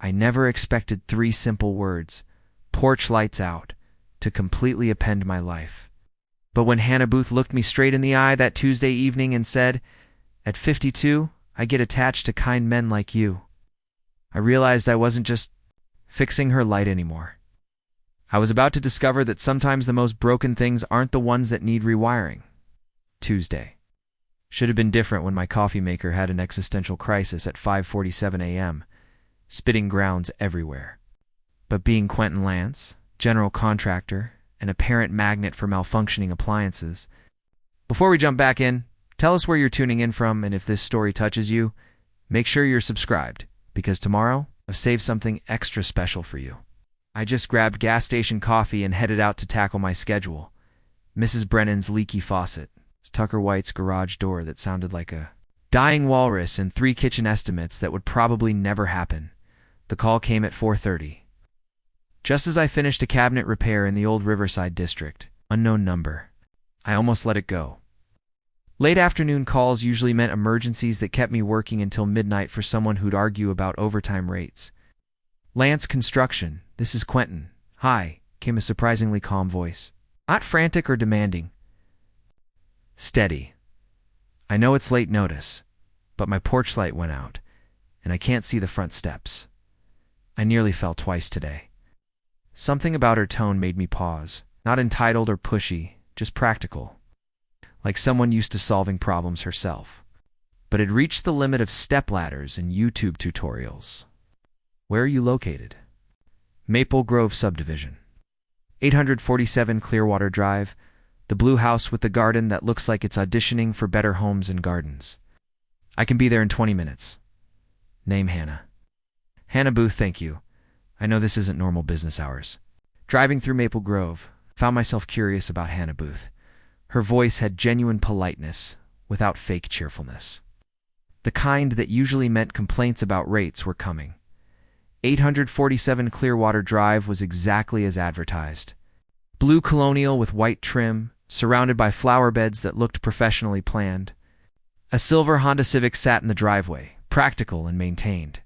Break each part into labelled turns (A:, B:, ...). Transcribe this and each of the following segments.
A: I never expected 3 simple words, porch lights out, to completely upend my life. But when Hannah Booth looked me straight in the eye that Tuesday evening and said, "At 52, I get attached to kind men like you," I realized I wasn't just fixing her light anymore. I was about to discover that sometimes the most broken things aren't the ones that need rewiring. Tuesday should have been different when my coffee maker had an existential crisis at 5:47 a.m., spitting grounds everywhere. But being Quentin Lance, general contractor, an apparent magnet for malfunctioning appliances. Before we jump back in, tell us where you're tuning in from, and if this story touches you, make sure you're subscribed, because tomorrow I've saved something extra special for you. I just grabbed gas station coffee and headed out to tackle my schedule. Mrs. Brennen's leaky faucet, Tucker White's garage door that sounded like a dying walrus, and 3 kitchen estimates that would probably never happen. The call came at 4:30. Just as I finished a cabinet repair in the old Riverside district. Unknown number. I almost let it go. Late afternoon calls usually meant emergencies that kept me working until midnight for someone who'd argue about overtime rates. "Lance Construction, this is Quentin. Hi," came a surprisingly calm voice. Not frantic or demanding. Steady. "I know it's late notice, but my porch light went out, and I can't see the front steps. I nearly fell twice today." Something about her tone made me pause. Not entitled or pushy, just practical. Like someone used to solving problems herself. But had reached the limit of stepladders and YouTube tutorials. "Where are you located?" "Maple Grove Subdivision. 847 Clearwater Drive, the blue house with the garden that looks like it's auditioning for Better Homes and Gardens. I can be there in 20 minutes. Name Hannah." "Hannah Booth, thank you. I know this isn't normal business hours." Driving through Maple Grove, found myself curious about Hannah Booth. Her voice had genuine politeness, without fake cheerfulness. The kind that usually meant complaints about rates were coming. 847 Clearwater Drive was exactly as advertised. Blue colonial with white trim, surrounded by flower beds that looked professionally planned. A silver Honda Civic sat in the driveway, practical and maintained.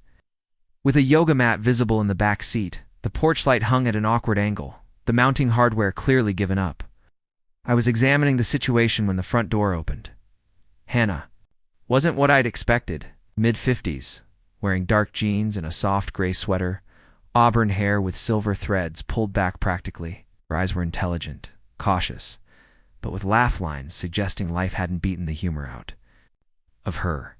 A: With a yoga mat visible in the back seat, the porch light hung at an awkward angle, the mounting hardware clearly given up. I was examining the situation when the front door opened. Hannah wasn't what I'd expected. Mid-50s, wearing dark jeans and a soft gray sweater, auburn hair with silver threads pulled back practically. Her eyes were intelligent, cautious, but with laugh lines suggesting life hadn't beaten the humor out of her.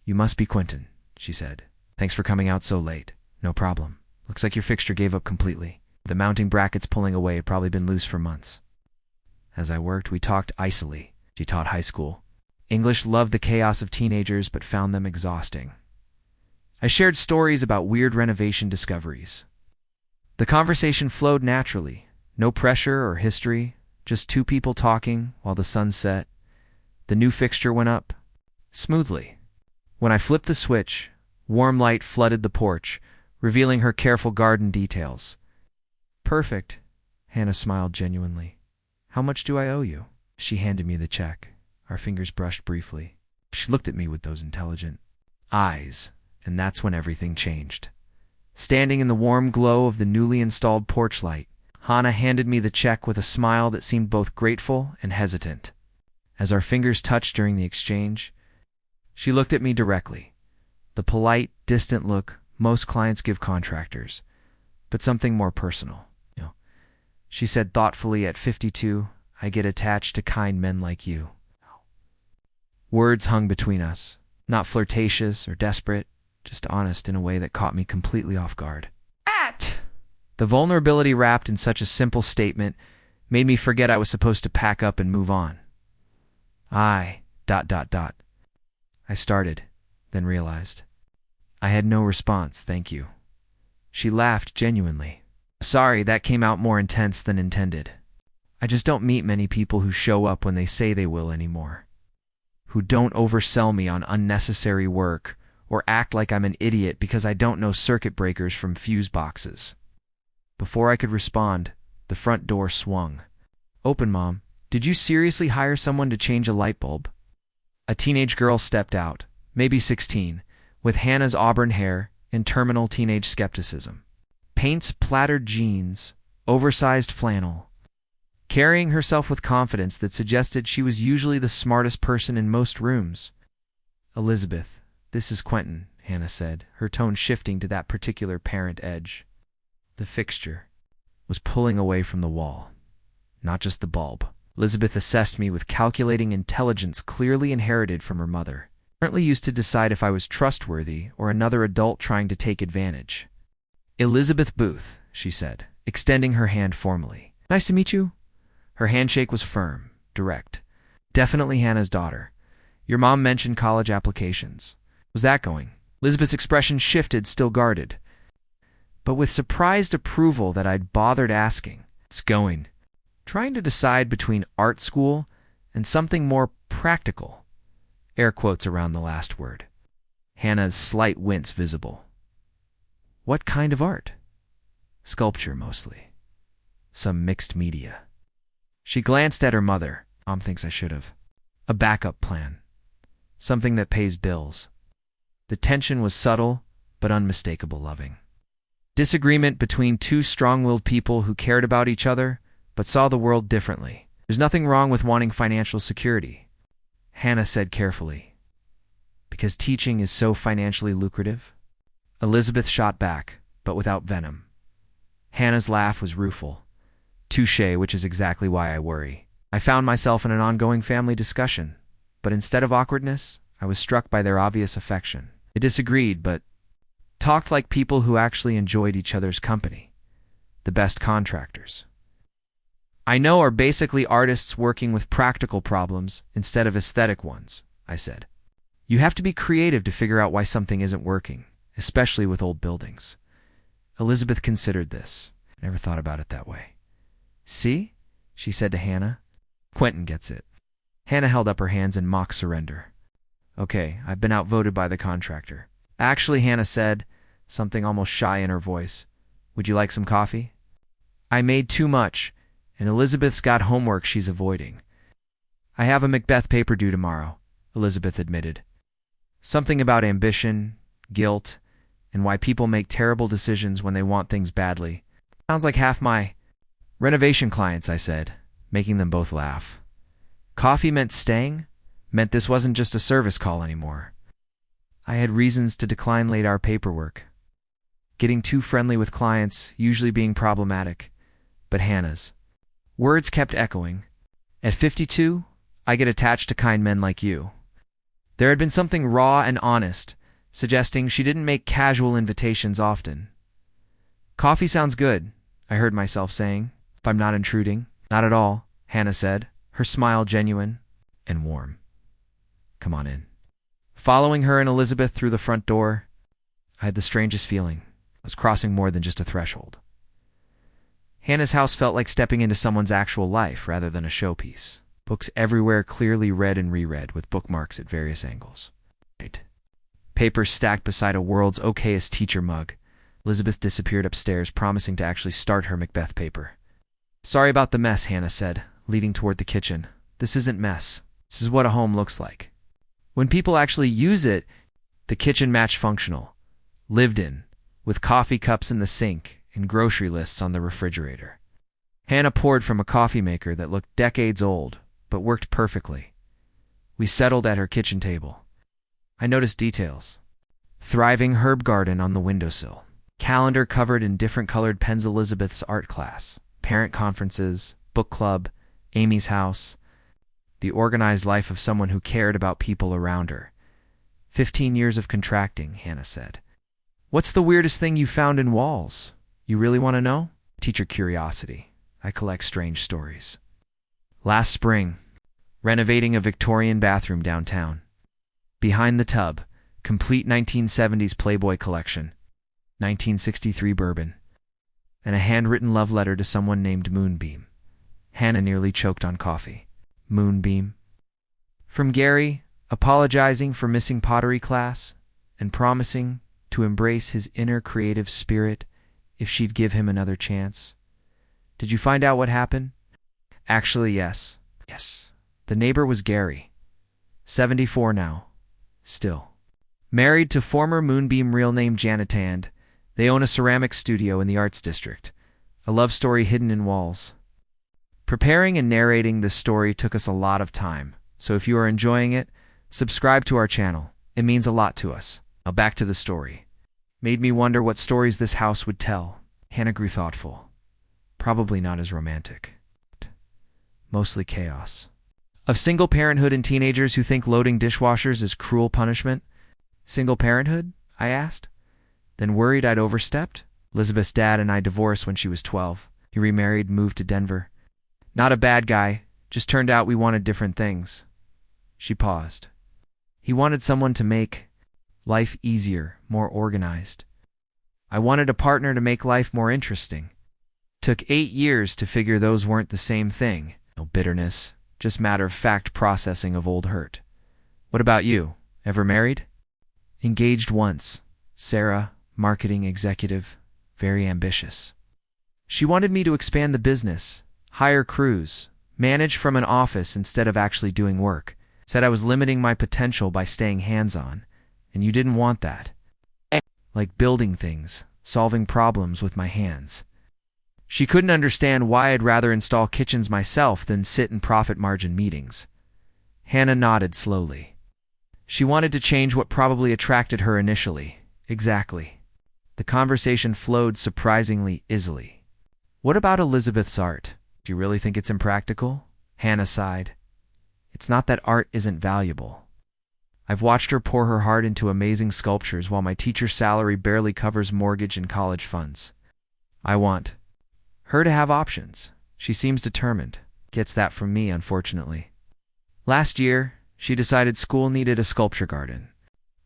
A: "You must be Quentin," she said. "Thanks for coming out so late." "No problem. Looks like your fixture gave up completely. The mounting brackets pulling away had probably been loose for months." As I worked, we talked icily. She taught high school. English loved the chaos of teenagers but found them exhausting. I shared stories about weird renovation discoveries. The conversation flowed naturally. No pressure or history, just 2 people talking while the sun set. The new fixture went up smoothly. When I flipped the switch, warm light flooded the porch, revealing her careful garden details. "Perfect," Hannah smiled genuinely. "How much do I owe you?" She handed me the check. Our fingers brushed briefly. She looked at me with those intelligent eyes, and that's when everything changed. Standing in the warm glow of the newly installed porch light, Hannah handed me the check with a smile that seemed both grateful and hesitant. As our fingers touched during the exchange, she looked at me directly. The polite, distant look most clients give contractors, but something more personal. She said thoughtfully, "At 52, I get attached to kind men like you." Words hung between us, not flirtatious or desperate, just honest in a way that caught me completely off guard. The vulnerability wrapped in such a simple statement made me forget I was supposed to pack up and move on. I started, then realized. I had no response, thank you. She laughed genuinely. "Sorry, that came out more intense than intended. I just don't meet many people who show up when they say they will anymore. Who don't oversell me on unnecessary work or act like I'm an idiot because I don't know circuit breakers from fuse boxes." Before I could respond, the front door swung. "Open, Mom. Did you seriously hire someone to change a light bulb?" A teenage girl stepped out, maybe 16, with Hannah's auburn hair, and terminal teenage skepticism. Paints plattered jeans, oversized flannel, carrying herself with confidence that suggested she was usually the smartest person in most rooms. "Elizabeth, this is Quentin," Hannah said, her tone shifting to that particular parent edge. The fixture was pulling away from the wall, not just the bulb. Elizabeth assessed me with calculating intelligence clearly inherited from her mother, currently used to decide if I was trustworthy or another adult trying to take advantage. "Elizabeth Booth," she said, extending her hand formally. "Nice to meet you." Her handshake was firm, direct. "Definitely Hannah's daughter. Your mom mentioned college applications. How's that going?" Elizabeth's expression shifted, still guarded, but with surprised approval that I'd bothered asking. "It's going. Trying to decide between art school and something more practical." Air quotes around the last word. Hannah's slight wince visible. "What kind of art?" "Sculpture, mostly. Some mixed media." She glanced at her mother. "Mom thinks I should have. A backup plan. Something that pays bills." The tension was subtle, but unmistakable loving. Disagreement between two strong-willed people who cared about each other, but saw the world differently. "There's nothing wrong with wanting financial security," Hannah said carefully. "Because teaching is so financially lucrative?" Elizabeth shot back, but without venom. Hannah's laugh was rueful. "Touché, which is exactly why I worry." I found myself in an ongoing family discussion, but instead of awkwardness, I was struck by their obvious affection. They disagreed, but talked like people who actually enjoyed each other's company. The best contractors I know are basically artists working with practical problems instead of aesthetic ones, I said. You have to be creative to figure out why something isn't working, especially with old buildings. Elizabeth considered this. Never thought about it that way. "See?" she said to Hannah. "Quentin gets it." Hannah held up her hands in mock surrender. "Okay, I've been outvoted by the contractor." "Actually," Hannah said, something almost shy in her voice, "would you like some coffee?" I made too much, and Elizabeth's got homework she's avoiding. "I have a Macbeth paper due tomorrow," Elizabeth admitted. Something about ambition, guilt, and why people make terrible decisions when they want things badly. Sounds like half my renovation clients, I said, making them both laugh. Coffee meant staying, meant this wasn't just a service call anymore. I had reasons to decline late-hour paperwork. Getting too friendly with clients, usually being problematic, but Hannah's words kept echoing. "At 52, I get attached to kind men like you." There had been something raw and honest, suggesting she didn't make casual invitations often. "Coffee sounds good," I heard myself saying, "if I'm not intruding." "Not at all," Hannah said, her smile genuine and warm. "Come on in." Following her and Elizabeth through the front door, I had the strangest feeling. I was crossing more than just a threshold. Hannah's house felt like stepping into someone's actual life rather than a showpiece. Books everywhere clearly read and reread with bookmarks at various angles. Papers stacked beside a world's okayest teacher mug. Elizabeth disappeared upstairs, promising to actually start her Macbeth paper. "Sorry about the mess," Hannah said, leading toward the kitchen. "This isn't mess. This is what a home looks like. When people actually use it." The kitchen matched functional, lived in, with coffee cups in the sink and grocery lists on the refrigerator. Hannah poured from a coffee maker that looked decades old, but worked perfectly. We settled at her kitchen table. I noticed details. Thriving herb garden on the windowsill. Calendar covered in different colored pens. Elizabeth's art class. Parent conferences. Book club. Amy's house. The organized life of someone who cared about people around her. 15 years of contracting, Hannah said. "What's the weirdest thing you found in walls? You really want to know?" Teacher curiosity. I collect strange stories. Last spring, renovating a Victorian bathroom downtown. Behind the tub, complete 1970s Playboy collection, 1963 bourbon, and a handwritten love letter to someone named Moonbeam. Hannah nearly choked on coffee. Moonbeam. From Gary, apologizing for missing pottery class and promising to embrace his inner creative spirit if she'd give him another chance. Did you find out what happened? Actually, yes. Yes. The neighbor was Gary. 74 now. Still. Married to former Moonbeam real name Janitand, they own a ceramic studio in the Arts District, a love story hidden in walls. Preparing and narrating this story took us a lot of time, so if you are enjoying it, subscribe to our channel. It means a lot to us. Now back to the story. Made me wonder what stories this house would tell. Hannah grew thoughtful. Probably not as romantic. Mostly chaos. Of single parenthood and teenagers who think loading dishwashers is cruel punishment. Single parenthood? I asked. Then worried I'd overstepped. Elizabeth's dad and I divorced when she was 12. He remarried and moved to Denver. Not a bad guy, just turned out we wanted different things. She paused. He wanted someone to make life easier, more organized. I wanted a partner to make life more interesting. Took 8 years to figure those weren't the same thing. No bitterness, just matter-of-fact processing of old hurt. What about you? Ever married? Engaged once. Sarah, marketing executive, very ambitious. She wanted me to expand the business, hire crews, manage from an office instead of actually doing work. Said I was limiting my potential by staying hands-on, and you didn't want that. Like building things, solving problems with my hands. She couldn't understand why I'd rather install kitchens myself than sit in profit margin meetings. Hannah nodded slowly. She wanted to change what probably attracted her initially. Exactly. The conversation flowed surprisingly easily. What about Elizabeth's art? Do you really think it's impractical? Hannah sighed. It's not that art isn't valuable. I've watched her pour her heart into amazing sculptures while my teacher's salary barely covers mortgage and college funds. I want her to have options. She seems determined. Gets that from me, unfortunately. Last year, she decided school needed a sculpture garden.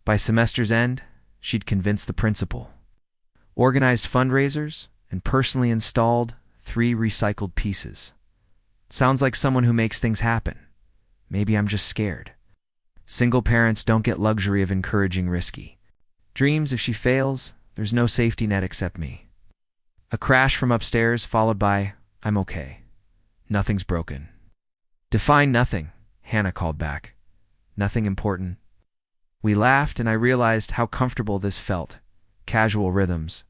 A: By semester's end, she'd convinced the principal. Organized fundraisers and personally installed 3 recycled pieces. Sounds like someone who makes things happen. Maybe I'm just scared. Single parents don't get luxury of encouraging risky dreams. If she fails, there's no safety net except me. A crash from upstairs followed by, I'm okay. Nothing's broken. Define nothing, Hannah called back. Nothing important. We laughed and I realized how comfortable this felt. Casual rhythms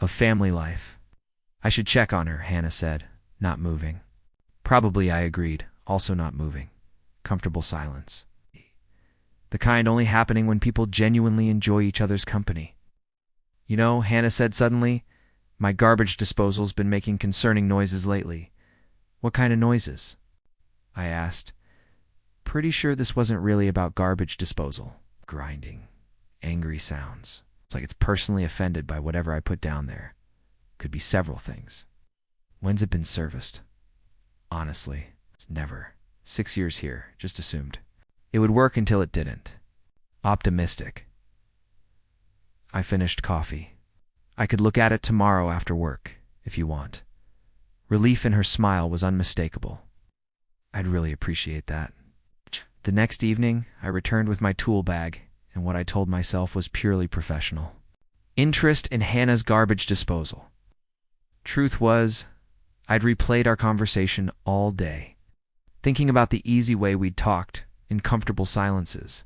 A: of family life. I should check on her, Hannah said, not moving. Probably, I agreed, also not moving. Comfortable silence. The kind only happening when people genuinely enjoy each other's company. You know, Hannah said suddenly, my garbage disposal's been making concerning noises lately. What kind of noises? I asked. Pretty sure this wasn't really about garbage disposal. Grinding. Angry sounds. It's like it's personally offended by whatever I put down there. Could be several things. When's it been serviced? Honestly, it's never. 6 years here, just assumed. It would work until it didn't. Optimistic. I finished coffee. I could look at it tomorrow after work, if you want. Relief in her smile was unmistakable. I'd really appreciate that. The next evening, I returned with my tool bag, and what I told myself was purely professional. Interest in Hannah's garbage disposal. Truth was, I'd replayed our conversation all day, thinking about the easy way we'd talked, in comfortable silences.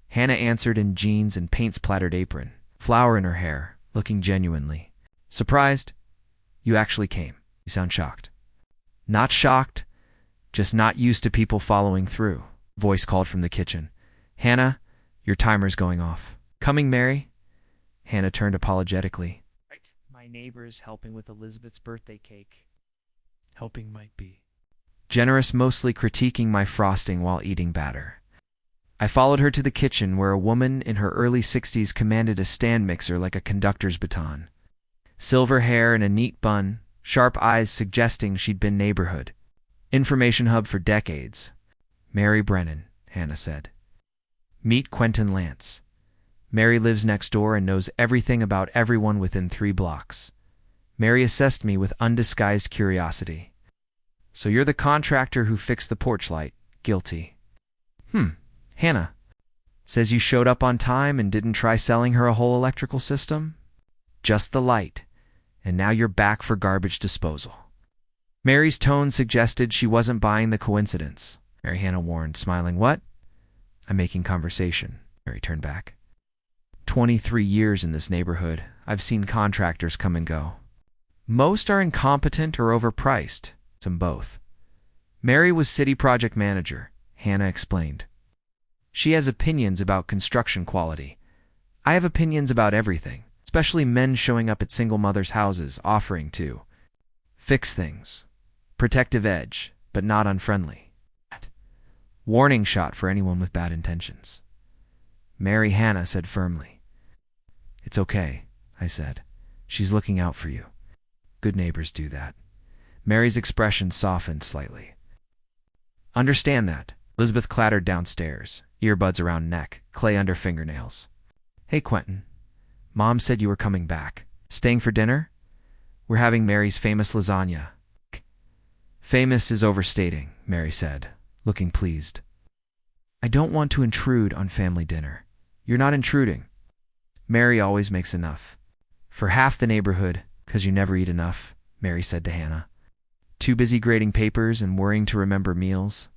A: Hannah answered in jeans and paint-splattered apron, flower in her hair, looking genuinely surprised. You actually came. You sound shocked. Not shocked, just not used to people following through. Voice called from the kitchen. Hannah, your timer's going off. Coming, Mary? Hannah turned apologetically. Right. My neighbor's helping with Elizabeth's birthday cake. Helping might be generous, mostly critiquing my frosting while eating batter. I followed her to the kitchen where a woman in her early 60s commanded a stand mixer like a conductor's baton. Silver hair and a neat bun, sharp eyes suggesting she'd been neighborhood information hub for decades. Mary Brennen, Hannah said. Meet Quentin Lance. Mary lives next door and knows everything about everyone within 3 blocks. Mary assessed me with undisguised curiosity. So you're the contractor who fixed the porch light. Guilty. Hannah. Says you showed up on time and didn't try selling her a whole electrical system? Just the light. And now you're back for garbage disposal. Mary's tone suggested she wasn't buying the coincidence. Mary Hannah warned, smiling. What? I'm making conversation. Mary turned back. 23 years in this neighborhood. I've seen contractors come and go. Most are incompetent or overpriced. Some both. Mary was city project manager, Hannah explained. She has opinions about construction quality. I have opinions about everything, especially men showing up at single mothers' houses offering to fix things. Protective edge, but not unfriendly. Warning shot for anyone with bad intentions. Mary Hannah said firmly. It's okay, I said. She's looking out for you. Good neighbors do that. Mary's expression softened slightly. Understand that. Elizabeth clattered downstairs, earbuds around neck, clay under fingernails. Hey, Quentin. Mom said you were coming back. Staying for dinner? We're having Mary's famous lasagna. Famous is overstating, Mary said, looking pleased. I don't want to intrude on family dinner. You're not intruding. Mary always makes enough. For half the neighborhood, 'cause you never eat enough, Mary said to Hannah. Too busy grading papers and worrying to remember meals.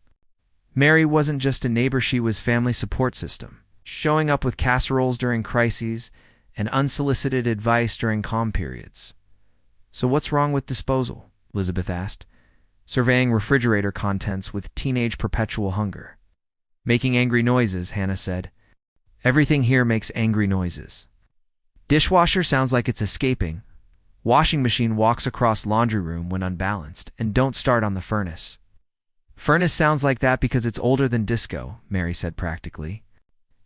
A: Mary wasn't just a neighbor, she was family support system, showing up with casseroles during crises and unsolicited advice during calm periods. So what's wrong with disposal? Elizabeth asked, surveying refrigerator contents with teenage perpetual hunger. Making angry noises, Hannah said. Everything here makes angry noises. Dishwasher sounds like it's escaping. Washing machine walks across laundry room when unbalanced, and don't start on the furnace. Furnace sounds like that because it's older than disco, Mary said practically.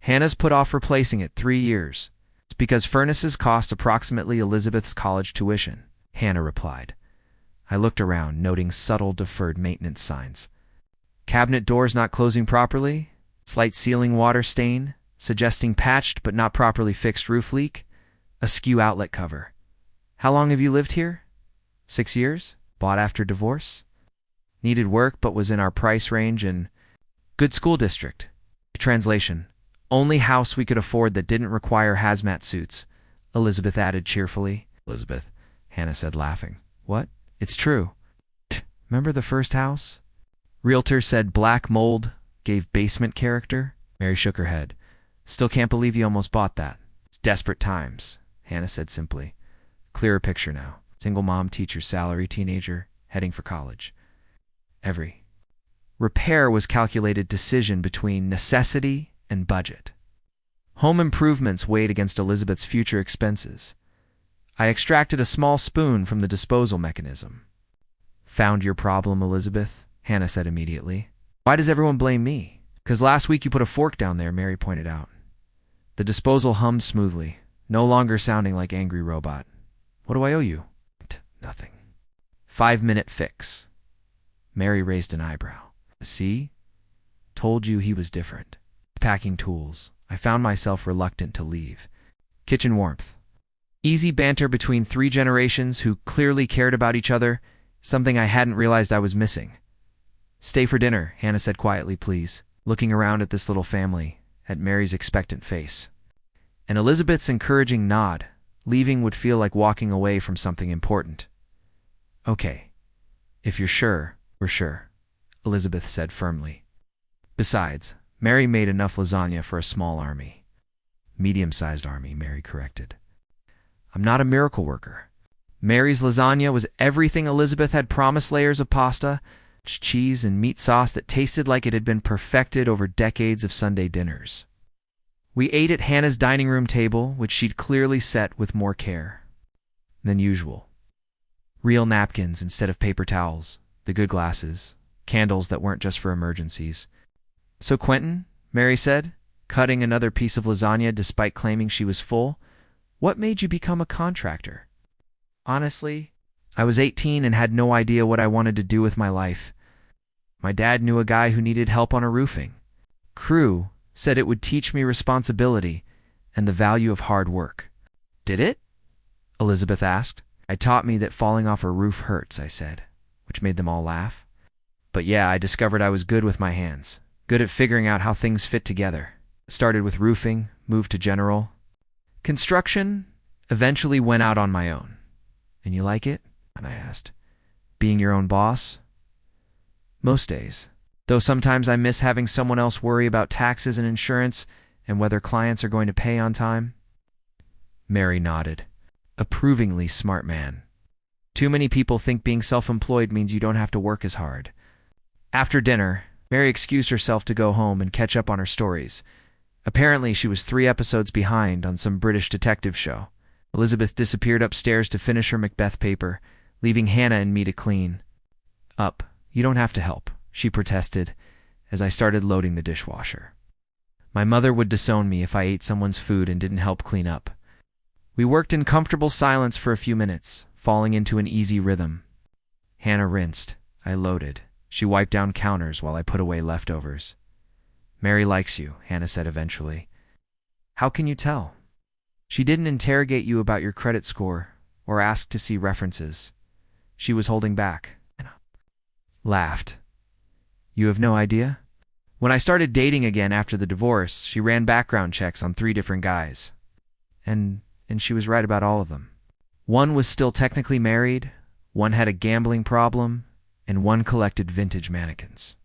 A: Hannah's put off replacing it 3 years. It's because furnaces cost approximately Elizabeth's college tuition, Hannah replied. I looked around, noting subtle deferred maintenance signs. Cabinet doors not closing properly, slight ceiling water stain, suggesting patched but not properly fixed roof leak, askew outlet cover. How long have you lived here? 6 years? Bought after divorce? Needed work but was in our price range and good school district. Translation. Only house we could afford that didn't require hazmat suits, Elizabeth added cheerfully. Elizabeth, Hannah said laughing. What? It's true. Remember the first house? Realtor said black mold gave basement character. Mary shook her head. Still can't believe you almost bought that. It's desperate times, Hannah said simply. Clearer picture now. Single mom, teacher, salary, teenager, heading for college. Every repair was calculated decision between necessity and budget. Home improvements weighed against Elizabeth's future expenses. I extracted a small spoon from the disposal mechanism. Found your problem, Elizabeth? Hannah said immediately. Why does everyone blame me? 'Cause last week you put a fork down there, Mary pointed out. The disposal hummed smoothly, no longer sounding like angry robot. What do I owe you? Nothing. 5-minute fix. Mary raised an eyebrow. See? Told you he was different. Packing tools. I found myself reluctant to leave. Kitchen warmth. Easy banter between 3 generations who clearly cared about each other, something I hadn't realized I was missing. Stay for dinner, Hannah said quietly, please, looking around at this little family, at Mary's expectant face. And Elizabeth's encouraging nod. Leaving would feel like walking away from something important. Okay. If you're sure, we're sure, Elizabeth said firmly. Besides, Mary made enough lasagna for a small army. Medium-sized army, Mary corrected. I'm not a miracle worker. Mary's lasagna was everything Elizabeth had promised, layers of pasta, cheese, and meat sauce that tasted like it had been perfected over decades of Sunday dinners. We ate at Hannah's dining room table, which she'd clearly set with more care than usual. Real napkins instead of paper towels, the good glasses, candles that weren't just for emergencies. So Quentin, Mary said, cutting another piece of lasagna despite claiming she was full, what made you become a contractor? Honestly, I was 18 and had no idea what I wanted to do with my life. My dad knew a guy who needed help on a roofing crew, said it would teach me responsibility and the value of hard work. Did it? Elizabeth asked. It taught me that falling off a roof hurts, I said, which made them all laugh. But yeah, I discovered I was good with my hands, good at figuring out how things fit together. Started with roofing, moved to general construction, eventually went out on my own. And you like it? And I asked. Being your own boss? Most days. Though sometimes I miss having someone else worry about taxes and insurance and whether clients are going to pay on time. Mary nodded. Approvingly smart man. Too many people think being self-employed means you don't have to work as hard. After dinner, Mary excused herself to go home and catch up on her stories. Apparently, she was 3 episodes behind on some British detective show. Elizabeth disappeared upstairs to finish her Macbeth paper, leaving Hannah and me to clean. Up, you don't have to help, she protested as I started loading the dishwasher. My mother would disown me if I ate someone's food and didn't help clean up. We worked in comfortable silence for a few minutes, falling into an easy rhythm. Hannah rinsed. I loaded. She wiped down counters while I put away leftovers. Mary likes you, Hannah said eventually. How can you tell? She didn't interrogate you about your credit score or ask to see references. She was holding back. Hannah laughed. You have no idea? When I started dating again after the divorce, she ran background checks on 3 different guys. And she was right about all of them. One was still technically married, one had a gambling problem, and one collected vintage mannequins.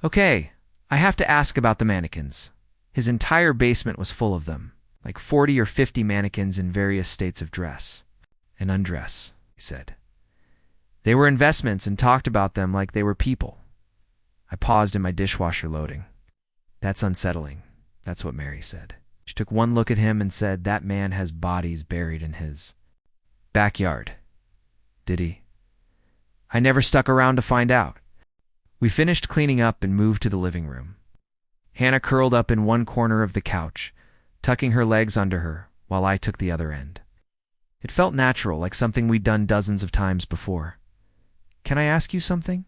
A: Okay, I have to ask about the mannequins. His entire basement was full of them, like 40 or 50 mannequins in various states of dress and undress, he said. They were investments and talked about them like they were people. I paused in my dishwasher loading. That's unsettling, that's what Mary said. She took one look at him and said, that man has bodies buried in his backyard. Did he? I never stuck around to find out. We finished cleaning up and moved to the living room. Hannah curled up in one corner of the couch, tucking her legs under her, while I took the other end. It felt natural, like something we'd done dozens of times before. Can I ask you something?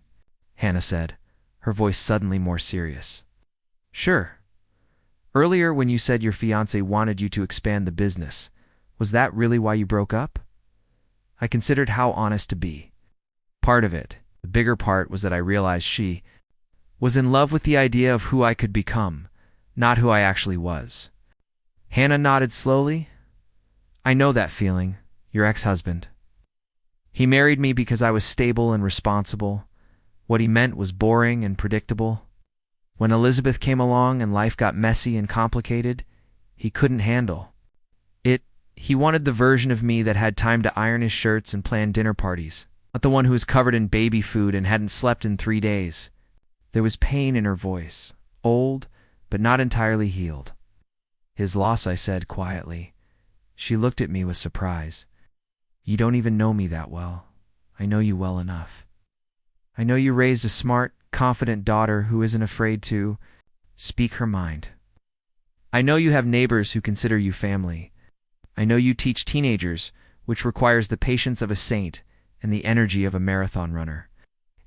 A: Hannah said, her voice suddenly more serious. Sure. Earlier when you said your fiancé wanted you to expand the business, was that really why you broke up? I considered how honest to be. Part of it, the bigger part, was that I realized she was in love with the idea of who I could become, not who I actually was. Hannah nodded slowly. I know that feeling, your ex-husband. He married me because I was stable and responsible. What he meant was boring and predictable. When Elizabeth came along and life got messy and complicated, he couldn't handle it. He wanted the version of me that had time to iron his shirts and plan dinner parties, not the one who was covered in baby food and hadn't slept in 3 days. There was pain in her voice, old, but not entirely healed. His loss, I said quietly. She looked at me with surprise. You don't even know me that well. I know you well enough. I know you raised a smart, confident daughter who isn't afraid to speak her mind. I know you have neighbors who consider you family. I know you teach teenagers, which requires the patience of a saint and the energy of a marathon runner.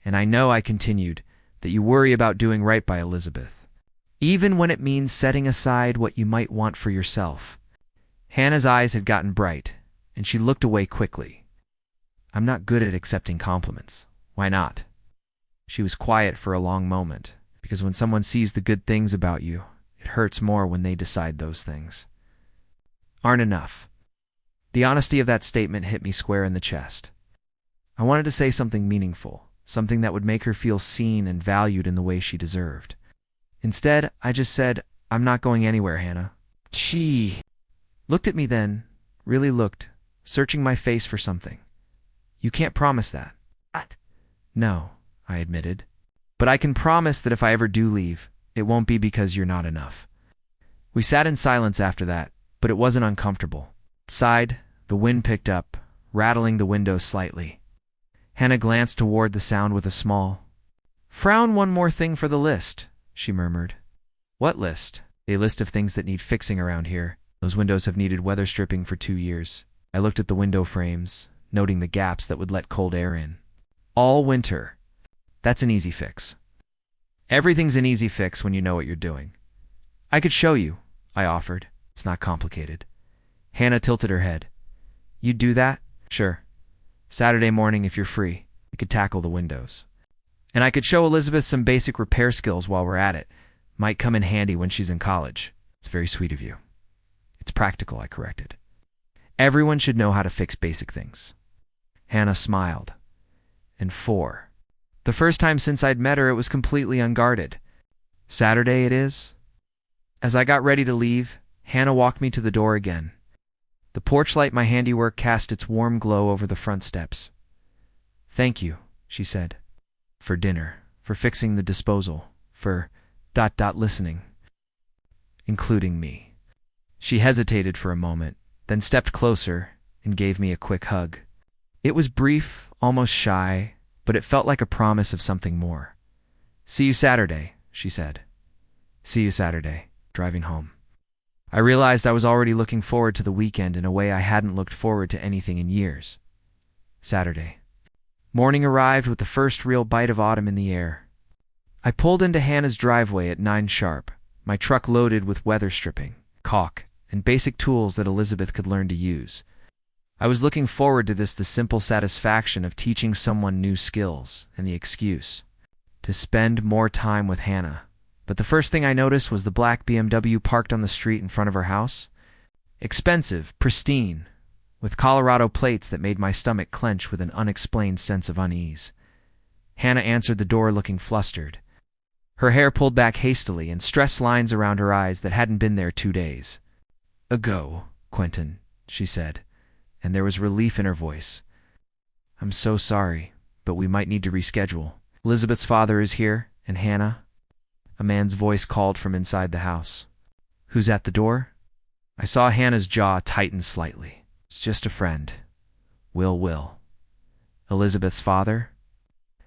A: And I know, I continued, that you worry about doing right by Elizabeth, even when it means setting aside what you might want for yourself. Hannah's eyes had gotten bright, and she looked away quickly. I'm not good at accepting compliments. Why not? She was quiet for a long moment, because when someone sees the good things about you, it hurts more when they decide those things aren't enough. The honesty of that statement hit me square in the chest. I wanted to say something meaningful, something that would make her feel seen and valued in the way she deserved. Instead, I just said, I'm not going anywhere, Hannah. She looked at me then, really looked, searching my face for something. You can't promise that. What? No, I admitted. But I can promise that if I ever do leave, it won't be because you're not enough. We sat in silence after that, but it wasn't uncomfortable. Outside, the wind picked up, rattling the windows slightly. Hannah glanced toward the sound with a small frown. One more thing for the list, she murmured. What list? A list of things that need fixing around here. Those windows have needed weather stripping for 2 years. I looked at the window frames, noting the gaps that would let cold air in. All winter. That's an easy fix. Everything's an easy fix when you know what you're doing. I could show you, I offered. It's not complicated. Hannah tilted her head. You'd do that? Sure. Saturday morning if you're free. We could tackle the windows. And I could show Elizabeth some basic repair skills while we're at it. Might come in handy when she's in college. It's very sweet of you. It's practical, I corrected. Everyone should know how to fix basic things. Hannah smiled. And 4. The first time since I'd met her, it was completely unguarded. Saturday it is? As I got ready to leave, Hannah walked me to the door again. The porch light, my handiwork, cast its warm glow over the front steps. "Thank you," she said, "for dinner, for fixing the disposal, for ... listening, including me." She hesitated for a moment, then stepped closer and gave me a quick hug. It was brief, almost shy, but it felt like a promise of something more. "See you Saturday," she said. "See you Saturday," driving home. I realized I was already looking forward to the weekend in a way I hadn't looked forward to anything in years. Saturday. Morning arrived with the first real bite of autumn in the air. I pulled into Hannah's driveway at 9 sharp, my truck loaded with weather stripping, caulk, and basic tools that Elizabeth could learn to use. I was looking forward to this, the simple satisfaction of teaching someone new skills, and the excuse to spend more time with Hannah. But the first thing I noticed was the black BMW parked on the street in front of her house. Expensive, pristine, with Colorado plates that made my stomach clench with an unexplained sense of unease. Hannah answered the door looking flustered. Her hair pulled back hastily and stress lines around her eyes that hadn't been there 2 days ago. "Quentin," she said, and there was relief in her voice. "I'm so sorry, but we might need to reschedule. Elizabeth's father is here, and Hannah..." A man's voice called from inside the house. "Who's at the door?" I saw Hannah's jaw tighten slightly. "It's just a friend. Will. Elizabeth's father?"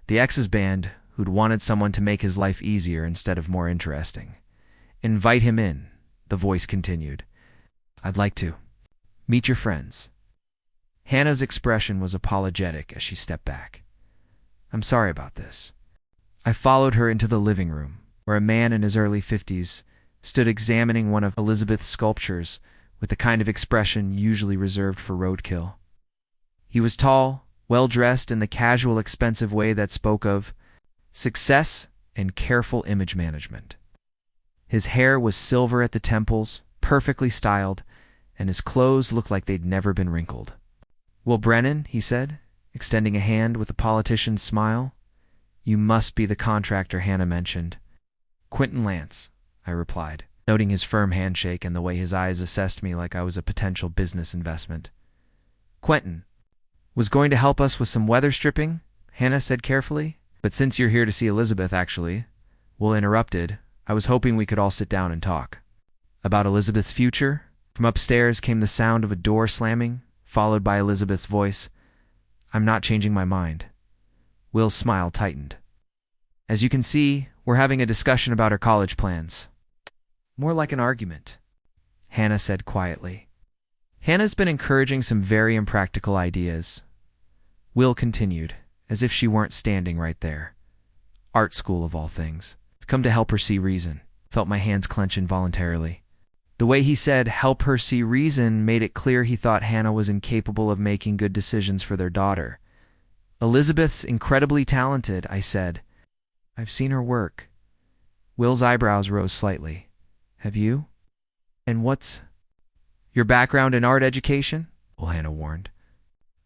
A: The ex's band, who'd wanted someone to make his life easier instead of more interesting. "Invite him in," the voice continued. "I'd like to meet your friends." Hannah's expression was apologetic as she stepped back. "I'm sorry about this." I followed her into the living room, where a man in his early 50s stood examining one of Elizabeth's sculptures with the kind of expression usually reserved for roadkill. He was tall, well-dressed in the casual, expensive way that spoke of success and careful image management. His hair was silver at the temples, perfectly styled, and his clothes looked like they'd never been wrinkled. "Will Brennen," he said, extending a hand with a politician's smile. "You must be the contractor Hannah mentioned." "Quentin Lance," I replied, noting his firm handshake and the way his eyes assessed me like I was a potential business investment. "Quentin was going to help us with some weather stripping," Hannah said carefully. "But since you're here to see Elizabeth, actually," Will interrupted, "I was hoping we could all sit down and talk." "About Elizabeth's future?" From upstairs came the sound of a door slamming, followed by Elizabeth's voice. "I'm not changing my mind." Will's smile tightened. "As you can see, we're having a discussion about her college plans." "More like an argument," Hannah said quietly. "Hannah's been encouraging some very impractical ideas," Will continued, as if she weren't standing right there. "Art school, of all things. Come to help her see reason." Felt my hands clench involuntarily. The way he said, "help her see reason," made it clear he thought Hannah was incapable of making good decisions for their daughter. "Elizabeth's incredibly talented," I said. "I've seen her work." Will's eyebrows rose slightly. "Have you? And what's your background in art education?" Well, Hannah warned.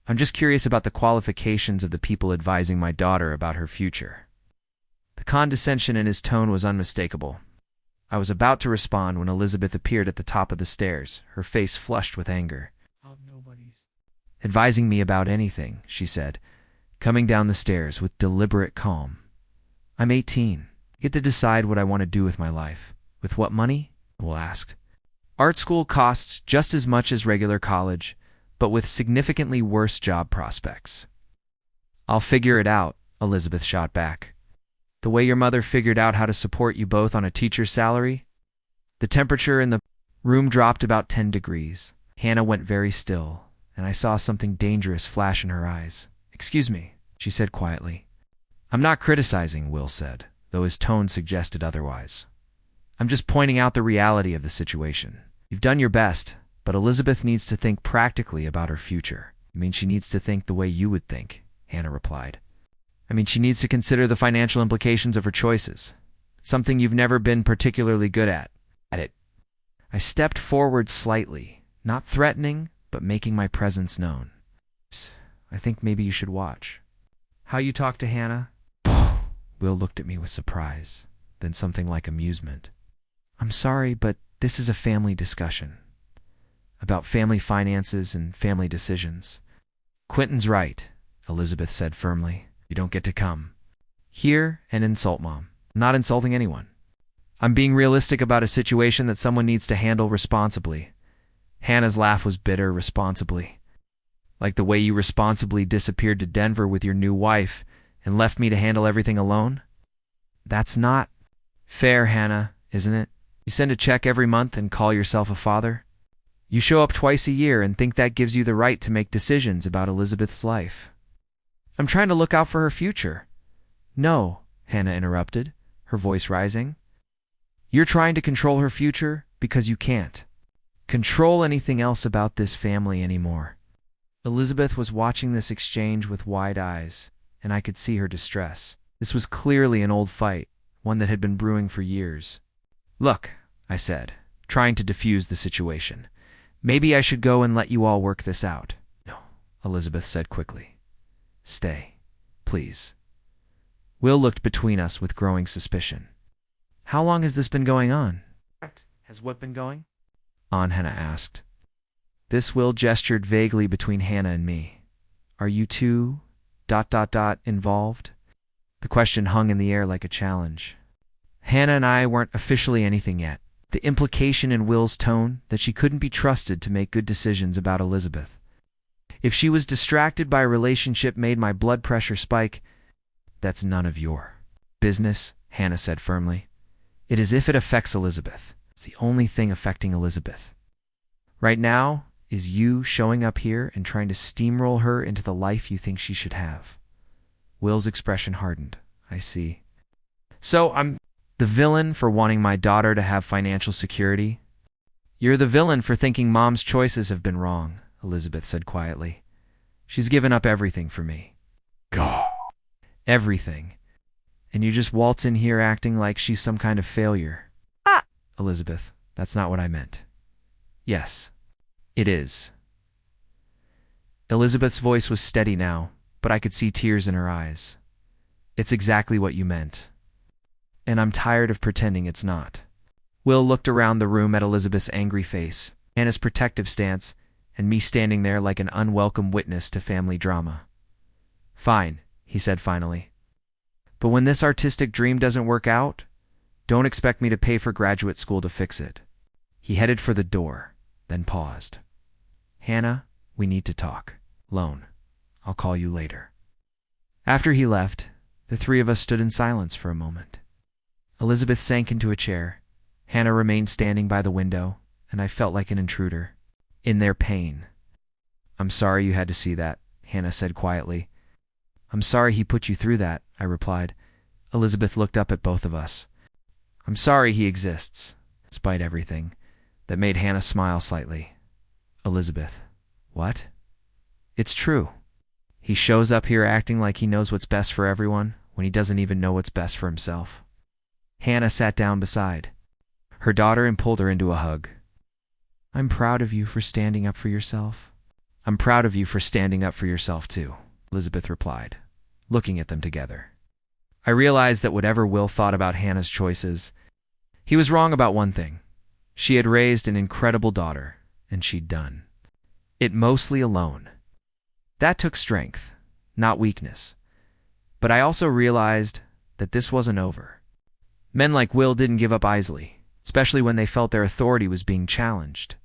A: "I'm just curious about the qualifications of the people advising my daughter about her future." The condescension in his tone was unmistakable. I was about to respond when Elizabeth appeared at the top of the stairs, her face flushed with anger. "Nobody's advising me about anything," she said, coming down the stairs with deliberate calm. "I'm 18. I get to decide what I want to do with my life." "With what money?" Will asked. "Art school costs just as much as regular college, but with significantly worse job prospects." "I'll figure it out," Elizabeth shot back. "The way your mother figured out how to support you both on a teacher's salary?" The temperature in the room dropped about 10 degrees. Hannah went very still, and I saw something dangerous flash in her eyes. "Excuse me," she said quietly. "I'm not criticizing," Will said, though his tone suggested otherwise. "I'm just pointing out the reality of the situation. You've done your best, but Elizabeth needs to think practically about her future." "I mean, she needs to think the way you would think," Hannah replied. "I mean, she needs to consider the financial implications of her choices. It's something you've never been particularly good at it." I stepped forward slightly, not threatening, but making my presence known. "I think maybe you should watch how you talk to Hannah." Will looked at me with surprise, then something like amusement. "I'm sorry, but this is a family discussion." about family finances and family decisions. Quentin's right, Elizabeth said firmly. You don't get to come here and insult Mom. I'm not insulting anyone. I'm being realistic about a situation that someone needs to handle responsibly. Hannah's laugh was bitter. Responsibly. Like the way you responsibly disappeared to Denver with your new wife and left me to handle everything alone? That's not fair, Hannah, isn't it? You send a check every month and call yourself a father? You show up twice a year and think that gives you the right to make decisions about Elizabeth's life. I'm trying to look out for her future. No, Hannah interrupted, her voice rising. You're trying to control her future because you can't control anything else about this family anymore. Elizabeth was watching this exchange with wide eyes, and I could see her distress. This was clearly an old fight, one that had been brewing for years. Look, I said, trying to defuse the situation. Maybe I should go and let you all work this out. No, Elizabeth said quickly. Stay, please. Will looked between us with growing suspicion. How long has this been going on? Has what been going on? Hannah asked. This Will gestured vaguely between Hannah and me. Are you two ... involved? The question hung in the air like a challenge. Hannah and I weren't officially anything yet. The implication in Will's tone that she couldn't be trusted to make good decisions about Elizabeth. If she was distracted by a relationship made my blood pressure spike, that's none of your business, Hannah said firmly. It is if it affects Elizabeth. It's the only thing affecting Elizabeth. Right now is you showing up here and trying to steamroll her into the life you think she should have. Will's expression hardened. I see. So I'm the villain for wanting my daughter to have financial security? You're the villain for thinking Mom's choices have been wrong, Elizabeth said quietly. She's given up everything for me. God. Everything. And you just waltz in here acting like she's some kind of failure. Elizabeth, that's not what I meant. Yes, it is. Elizabeth's voice was steady now, but I could see tears in her eyes. It's exactly what you meant. And I'm tired of pretending it's not. Will looked around the room at Elizabeth's angry face, Hannah's protective stance, and me standing there like an unwelcome witness to family drama. Fine, he said finally. But when this artistic dream doesn't work out, don't expect me to pay for graduate school to fix it. He headed for the door, then paused. Hannah, we need to talk. Alone. I'll call you later. After he left, the three of us stood in silence for a moment. Elizabeth sank into a chair. Hannah remained standing by the window, and I felt like an intruder. In their pain. I'm sorry you had to see that, Hannah said quietly. I'm sorry he put you through that, I replied. Elizabeth looked up at both of us. I'm sorry he exists, despite everything. That made Hannah smile slightly. Elizabeth. What? It's true. He shows up here acting like he knows what's best for everyone when he doesn't even know what's best for himself. Hannah sat down beside her daughter and pulled her into a hug. I'm proud of you for standing up for yourself. I'm proud of you for standing up for yourself too, Elizabeth replied, looking at them together. I realized that whatever Will thought about Hannah's choices, he was wrong about one thing. She had raised an incredible daughter, and she'd done it mostly alone. That took strength, not weakness. But I also realized that this wasn't over. Men like Will didn't give up easily, especially when they felt their authority was being challenged.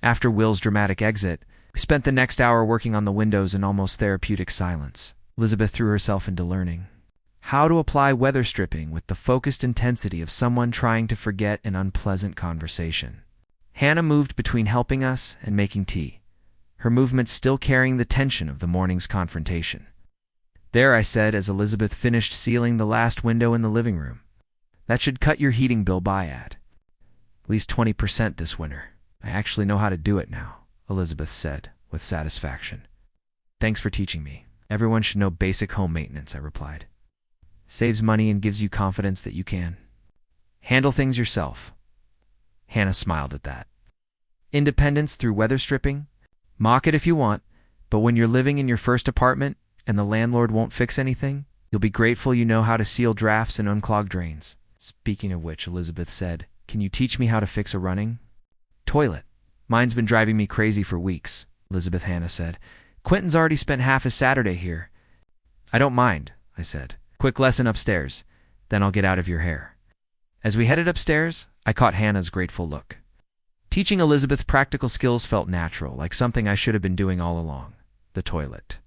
A: After Will's dramatic exit, we spent the next hour working on the windows in almost therapeutic silence. Elizabeth threw herself into learning how to apply weather stripping with the focused intensity of someone trying to forget an unpleasant conversation. Hannah moved between helping us and making tea, her movements still carrying the tension of the morning's confrontation. There, I said as Elizabeth finished sealing the last window in the living room. That should cut your heating bill by at least 20% this winter. I actually know how to do it now, Elizabeth said with satisfaction. Thanks for teaching me. Everyone should know basic home maintenance, I replied. Saves money and gives you confidence that you can handle things yourself. Hannah smiled at that. Independence through weather stripping? Mock it if you want, but when you're living in your first apartment and the landlord won't fix anything, you'll be grateful you know how to seal drafts and unclog drains. Speaking of which, Elizabeth said, can you teach me how to fix a running toilet? Mine's been driving me crazy for weeks, Elizabeth Hannah said. Quentin's already spent half his Saturday here. I don't mind, I said. Quick lesson upstairs, then I'll get out of your hair. As we headed upstairs, I caught Hannah's grateful look. Teaching Elizabeth practical skills felt natural, like something I should have been doing all along. The toilet.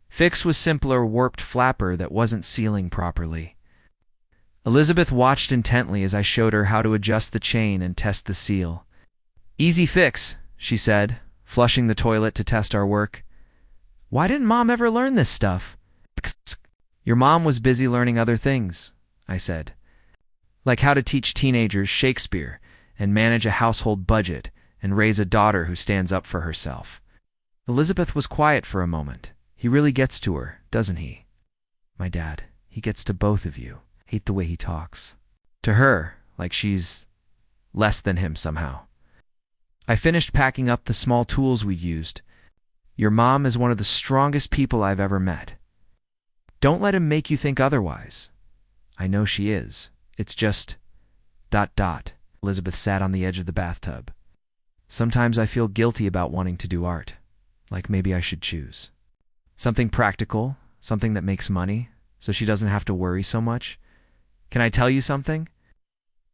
A: Fix was simpler warped flapper that wasn't sealing properly. Elizabeth watched intently as I showed her how to adjust the chain and test the seal. Easy fix, she said, flushing the toilet to test our work. Why didn't Mom ever learn this stuff? Your mom was busy learning other things, I said. Like how to teach teenagers Shakespeare and manage a household budget and raise a daughter who stands up for herself. Elizabeth was quiet for a moment. He really gets to her, doesn't he? My dad, he gets to both of you. Hate the way he talks. To her, like she's less than him somehow. I finished packing up the small tools we'd used. Your mom is one of the strongest people I've ever met. Don't let him make you think otherwise. I know she is. It's just... ... Elizabeth sat on the edge of the bathtub. Sometimes I feel guilty about wanting to do art. Like maybe I should choose. Something practical, something that makes money, so she doesn't have to worry so much. Can I tell you something?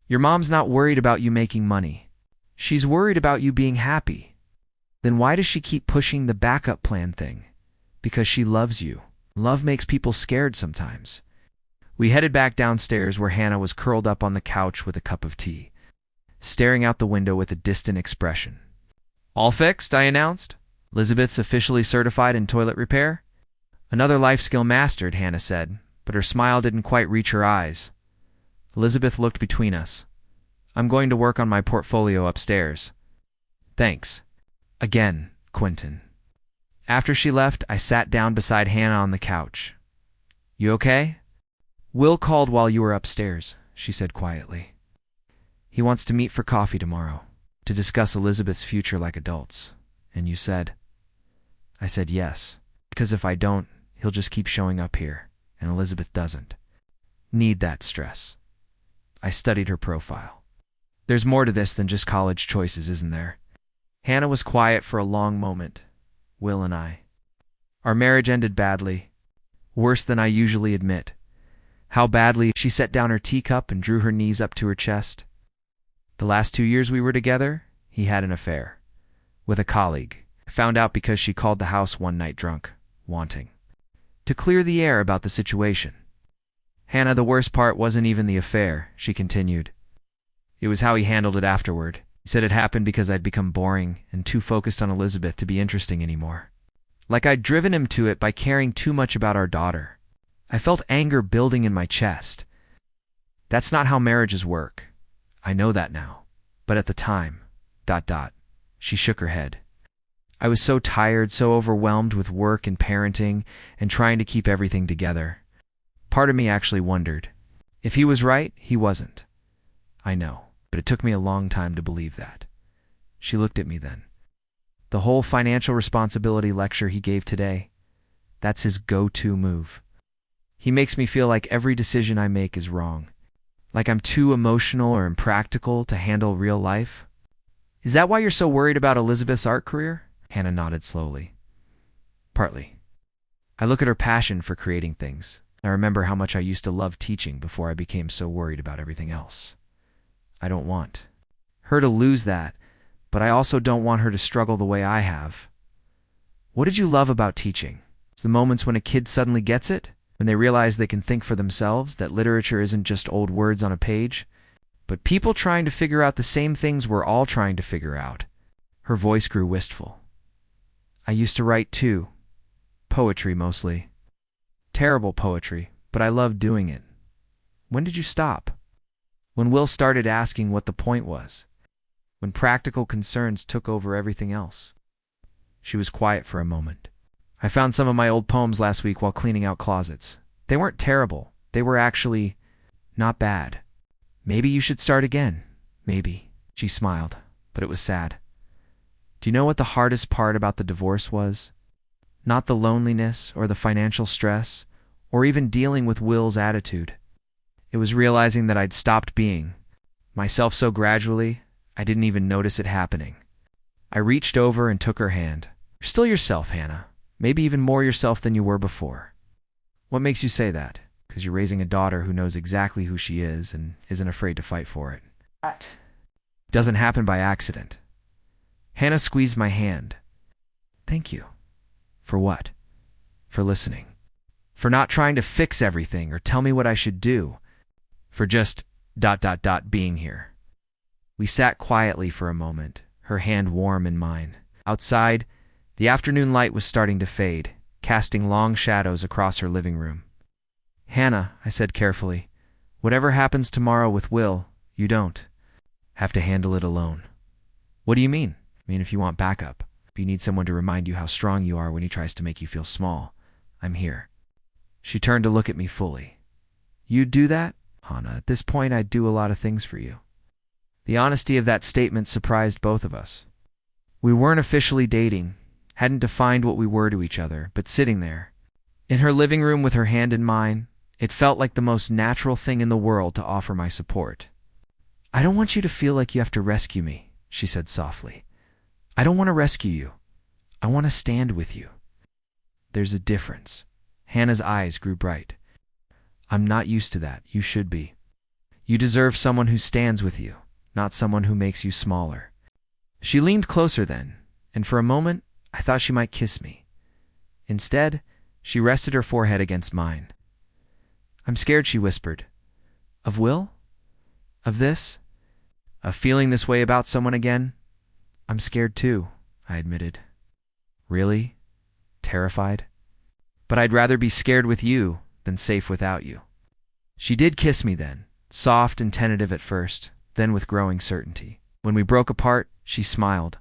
A: Your mom's not worried about you making money. She's worried about you being happy. Then why does she keep pushing the backup plan thing? Because she loves you. Love makes people scared sometimes. We headed back downstairs where Hannah was curled up on the couch with a cup of tea, staring out the window with a distant expression. All fixed, I announced. Elizabeth's officially certified in toilet repair. Another life skill mastered, Hannah said, but her smile didn't quite reach her eyes. Elizabeth looked between us. I'm going to work on my portfolio upstairs. Thanks. Again, Quentin. After she left, I sat down beside Hannah on the couch. You okay? Will called while you were upstairs, she said quietly. He wants to meet for coffee tomorrow, to discuss Elizabeth's future like adults. And you said? I said yes, because if I don't, he'll just keep showing up here, and Elizabeth doesn't need that stress. I studied her profile. There's more to this than just college choices, isn't there? Hannah was quiet for a long moment. Will and I. Our marriage ended badly. Worse than I usually admit. How badly? She set down her teacup and drew her knees up to her chest. The last 2 years we were together, he had an affair. With a colleague. I found out because she called the house one night drunk, wanting to clear the air about the situation. Hannah, the worst part wasn't even the affair, she continued. It was how he handled it afterward. He said it happened because I'd become boring and too focused on Elizabeth to be interesting anymore. Like I'd driven him to it by caring too much about our daughter. I felt anger building in my chest. That's not how marriages work. I know that now. But at the time... ... She shook her head. I was so tired, so overwhelmed with work and parenting and trying to keep everything together. Part of me actually wondered. If he was right, he wasn't. I know, but it took me a long time to believe that. She looked at me then. The whole financial responsibility lecture he gave today, that's his go-to move. He makes me feel like every decision I make is wrong. Like I'm too emotional or impractical to handle real life. Is that why you're so worried about Elizabeth's art career? Hannah nodded slowly. Partly. I look at her passion for creating things. I remember how much I used to love teaching before I became so worried about everything else. I don't want her to lose that, but I also don't want her to struggle the way I have. What did you love about teaching? It's the moments when a kid suddenly gets it, when they realize they can think for themselves, that literature isn't just old words on a page, but people trying to figure out the same things we're all trying to figure out. Her voice grew wistful. I used to write too. Poetry mostly. Terrible poetry, but I loved doing it. When did you stop? When Will started asking what the point was. When practical concerns took over everything else. She was quiet for a moment. I found some of my old poems last week while cleaning out closets. They weren't terrible. They were actually not bad. Maybe you should start again. Maybe. She smiled, but it was sad. Do you know what the hardest part about the divorce was? Not the loneliness or the financial stress, or even dealing with Will's attitude. It was realizing that I'd stopped being myself so gradually, I didn't even notice it happening. I reached over and took her hand. You're still yourself, Hannah. Maybe even more yourself than you were before. What makes you say that? Because you're raising a daughter who knows exactly who she is and isn't afraid to fight for it. That doesn't happen by accident. Hannah squeezed my hand. Thank you. For what? For listening. For not trying to fix everything or tell me what I should do. For just ... being here. We sat quietly for a moment, her hand warm in mine. Outside, the afternoon light was starting to fade, casting long shadows across her living room. Hannah, I said carefully, whatever happens tomorrow with Will, you don't have to handle it alone. What do you mean? I mean, if you want backup, if you need someone to remind you how strong you are when he tries to make you feel small, I'm here. She turned to look at me fully. You'd do that? Hannah, at this point I'd do a lot of things for you. The honesty of that statement surprised both of us. We weren't officially dating, hadn't defined what we were to each other, but sitting there, in her living room with her hand in mine, it felt like the most natural thing in the world to offer my support. I don't want you to feel like you have to rescue me, she said softly. I don't want to rescue you. I want to stand with you. There's a difference. Hannah's eyes grew bright. I'm not used to that. You should be. You deserve someone who stands with you, not someone who makes you smaller. She leaned closer then, and for a moment, I thought she might kiss me. Instead, she rested her forehead against mine. I'm scared, she whispered. Of Will? Of this? Of feeling this way about someone again? I'm scared too, I admitted. Really? Terrified? But I'd rather be scared with you than safe without you. She did kiss me then, soft and tentative at first, then with growing certainty. When we broke apart, she smiled.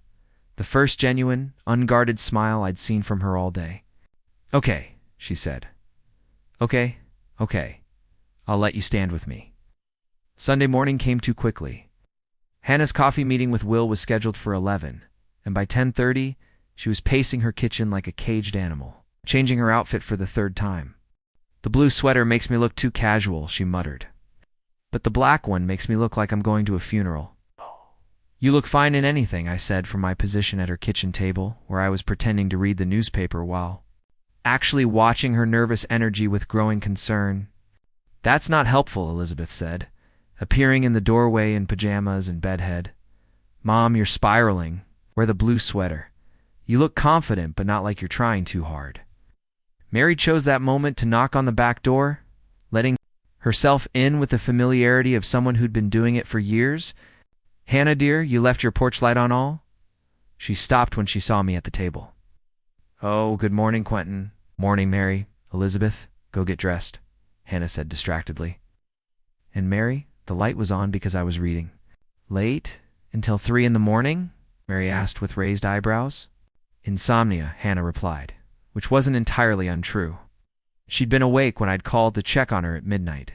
A: The first genuine, unguarded smile I'd seen from her all day. Okay, she said. Okay. I'll let you stand with me. Sunday morning came too quickly. Hannah's coffee meeting with Will was scheduled for 11, and by 10:30, she was pacing her kitchen like a caged animal, changing her outfit for the third time. The blue sweater makes me look too casual, she muttered. But the black one makes me look like I'm going to a funeral. You look fine in anything, I said from my position at her kitchen table, where I was pretending to read the newspaper while actually watching her nervous energy with growing concern. That's not helpful, Elizabeth said, appearing in the doorway in pajamas and bedhead. Mom, you're spiraling. Wear the blue sweater. You look confident, but not like you're trying too hard. Mary chose that moment to knock on the back door, letting herself in with the familiarity of someone who'd been doing it for years. Hannah, dear, you left your porch light on all? She stopped when she saw me at the table. Oh, good morning, Quentin. Morning, Mary. Elizabeth, go get dressed, Hannah said distractedly. And Mary, the light was on because I was reading. Late? Until 3 a.m? Mary asked with raised eyebrows. Insomnia, Hannah replied, which wasn't entirely untrue. She'd been awake when I'd called to check on her at midnight,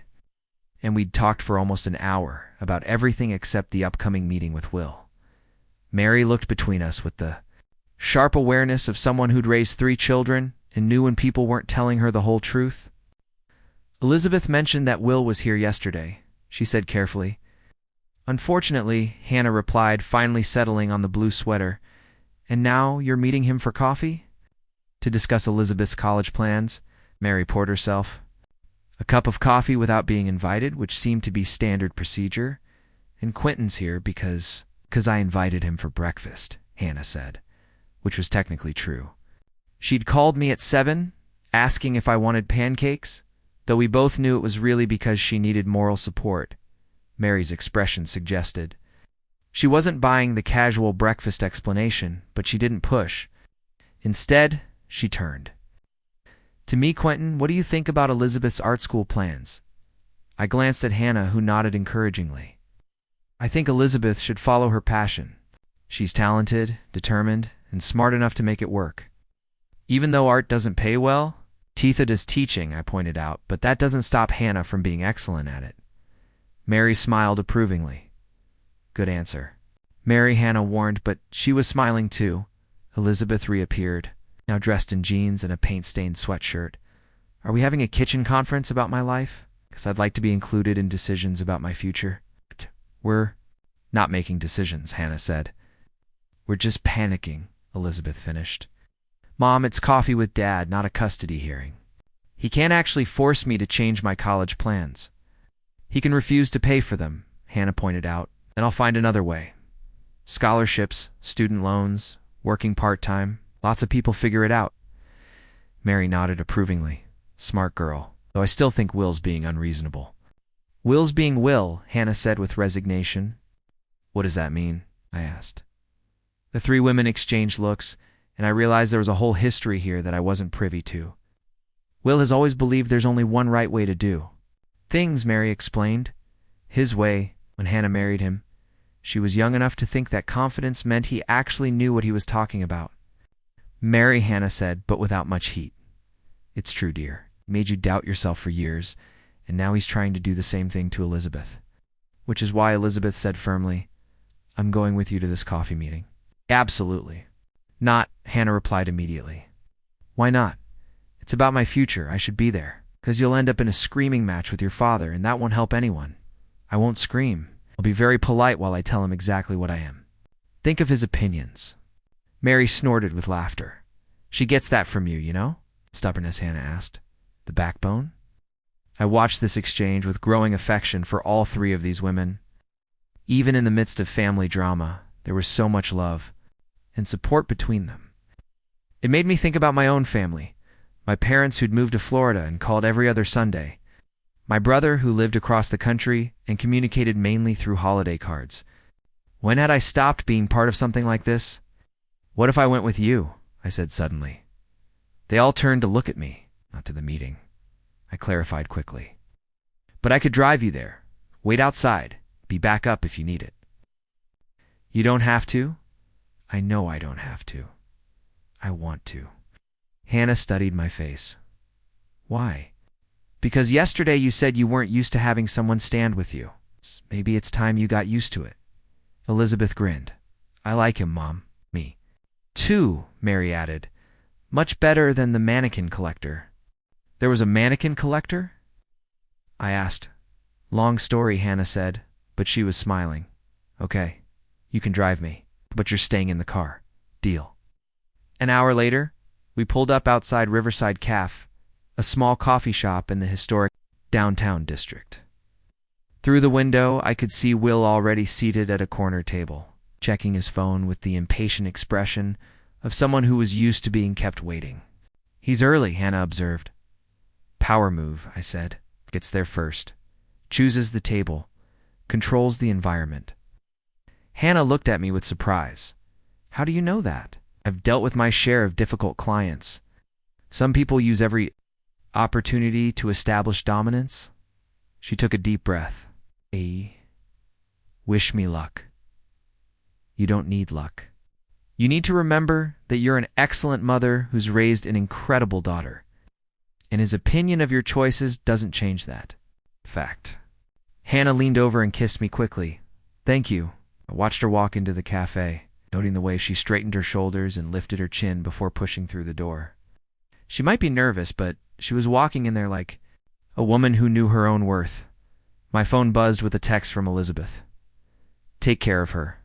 A: and we'd talked for almost an hour about everything except the upcoming meeting with Will. Mary looked between us with the sharp awareness of someone who'd raised 3 children and knew when people weren't telling her the whole truth. Elizabeth mentioned that Will was here yesterday, she said carefully. Unfortunately, Hannah replied, finally settling on the blue sweater. And now you're meeting him for coffee? To discuss Elizabeth's college plans, Mary poured herself a cup of coffee without being invited, which seemed to be standard procedure. And Quentin's here because I invited him for breakfast, Hannah said, which was technically true. She'd called me at 7, asking if I wanted pancakes, though we both knew it was really because she needed moral support, Mary's expression suggested. She wasn't buying the casual breakfast explanation, but she didn't push. Instead, she turned. To me, Quentin, what do you think about Elizabeth's art school plans? I glanced at Hannah, who nodded encouragingly. I think Elizabeth should follow her passion. She's talented, determined, and smart enough to make it work. Even though art doesn't pay well, Teetha does teaching, I pointed out, but that doesn't stop Hannah from being excellent at it. Mary smiled approvingly. Good answer. Mary, Hannah warned, but she was smiling too. Elizabeth reappeared, now dressed in jeans and a paint-stained sweatshirt. Are we having a kitchen conference about my life? Because I'd like to be included in decisions about my future. We're not making decisions, Hannah said. We're just panicking, Elizabeth finished. Mom, it's coffee with Dad, not a custody hearing. He can't actually force me to change my college plans. He can refuse to pay for them, Hannah pointed out, and I'll find another way. Scholarships, student loans, working part-time, lots of people figure it out. Mary nodded approvingly. Smart girl, though I still think Will's being unreasonable. Will's being Will, Hannah said with resignation. What does that mean? I asked. The three women exchanged looks, and I realized there was a whole history here that I wasn't privy to. Will has always believed there's only one right way to do things, Mary explained. His way, when Hannah married him. She was young enough to think that confidence meant he actually knew what he was talking about. Mary, Hannah said, but without much heat. It's true, dear. He made you doubt yourself for years, and now he's trying to do the same thing to Elizabeth. Which is why Elizabeth said firmly, I'm going with you to this coffee meeting. Absolutely. Not, Hannah replied immediately. Why not? It's about my future. I should be there. 'Cause you'll end up in a screaming match with your father, and that won't help anyone. I won't scream. I'll be very polite while I tell him exactly what I am. Think of his opinions. Mary snorted with laughter. She gets that from you, you know? Stubbornness, Hannah asked. The backbone? I watched this exchange with growing affection for all three of these women. Even in the midst of family drama, there was so much love and support between them. It made me think about my own family, my parents who'd moved to Florida and called every other Sunday, my brother who lived across the country and communicated mainly through holiday cards. When had I stopped being part of something like this? What if I went with you? I said suddenly. They all turned to look at me, not to the meeting. I clarified quickly. But I could drive you there. Wait outside. Be back up if you need it. You don't have to? I know I don't have to. I want to. Hannah studied my face. Why? Because yesterday you said you weren't used to having someone stand with you. Maybe it's time you got used to it. Elizabeth grinned. I like him, Mom. Me. Too, Mary added. Much better than the mannequin collector. There was a mannequin collector? I asked. Long story, Hannah said, but she was smiling. Okay, you can drive me, but you're staying in the car. Deal. An hour later, we pulled up outside Riverside Cafe, a small coffee shop in the historic downtown district. Through the window, I could see Will already seated at a corner table, checking his phone with the impatient expression of someone who was used to being kept waiting. He's early, Hannah observed. Power move, I said. Gets there first. Chooses the table. Controls the environment. Hannah looked at me with surprise. How do you know that? I've dealt with my share of difficult clients. Some people use every opportunity to establish dominance. She took a deep breath. Wish me luck. You don't need luck. You need to remember that you're an excellent mother who's raised an incredible daughter. And his opinion of your choices doesn't change that. Fact. Hannah leaned over and kissed me quickly. Thank you. I watched her walk into the cafe, noting the way she straightened her shoulders and lifted her chin before pushing through the door. She might be nervous, but she was walking in there like a woman who knew her own worth. My phone buzzed with a text from Elizabeth. Take care of her.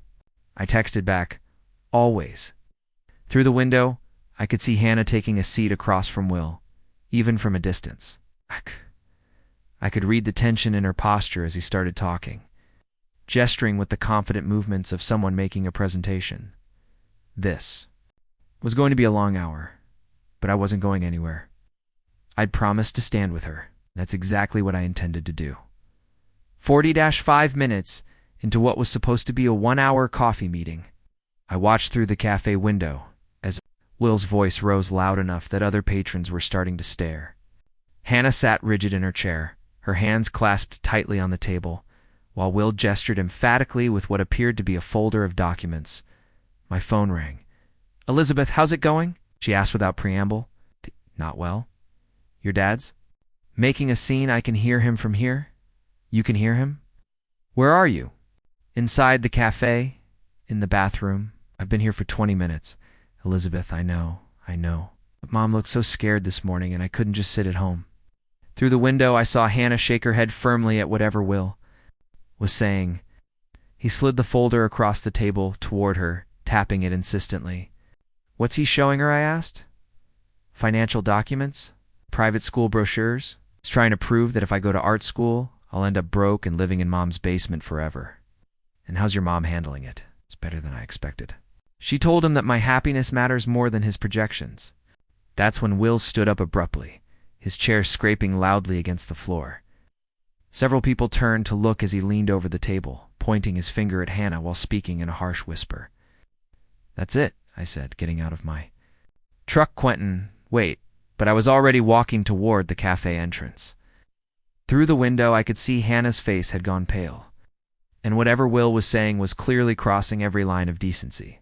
A: I texted back, always. Through the window, I could see Hannah taking a seat across from Will, even from a distance. I could read the tension in her posture as he started talking, gesturing with the confident movements of someone making a presentation. This was going to be a long hour, but I wasn't going anywhere. I'd promised to stand with her. That's exactly what I intended to do. 40-5 minutes into what was supposed to be a 1-hour coffee meeting, I watched through the cafe window as Will's voice rose loud enough that other patrons were starting to stare. Hannah sat rigid in her chair, her hands clasped tightly on the table, while Will gestured emphatically with what appeared to be a folder of documents. My phone rang. Elizabeth, how's it going? She asked without preamble. Not well. Your dad's? Making a scene. I can hear him from here. You can hear him? Where are you? Inside the cafe, in the bathroom. I've been here for 20 minutes. Elizabeth, I know. But Mom looked so scared this morning and I couldn't just sit at home. Through the window, I saw Hannah shake her head firmly at whatever Will was saying. He slid the folder across the table toward her, tapping it insistently. What's he showing her, I asked. Financial documents? Private school brochures? He's trying to prove that if I go to art school, I'll end up broke and living in Mom's basement forever. And how's your mom handling it? It's better than I expected. She told him that my happiness matters more than his projections. That's when Will stood up abruptly, his chair scraping loudly against the floor. Several people turned to look as he leaned over the table, pointing his finger at Hannah while speaking in a harsh whisper. That's it, I said, getting out of my truck. Quentin, wait, but I was already walking toward the cafe entrance. Through the window, I could see Hannah's face had gone pale, and whatever Will was saying was clearly crossing every line of decency.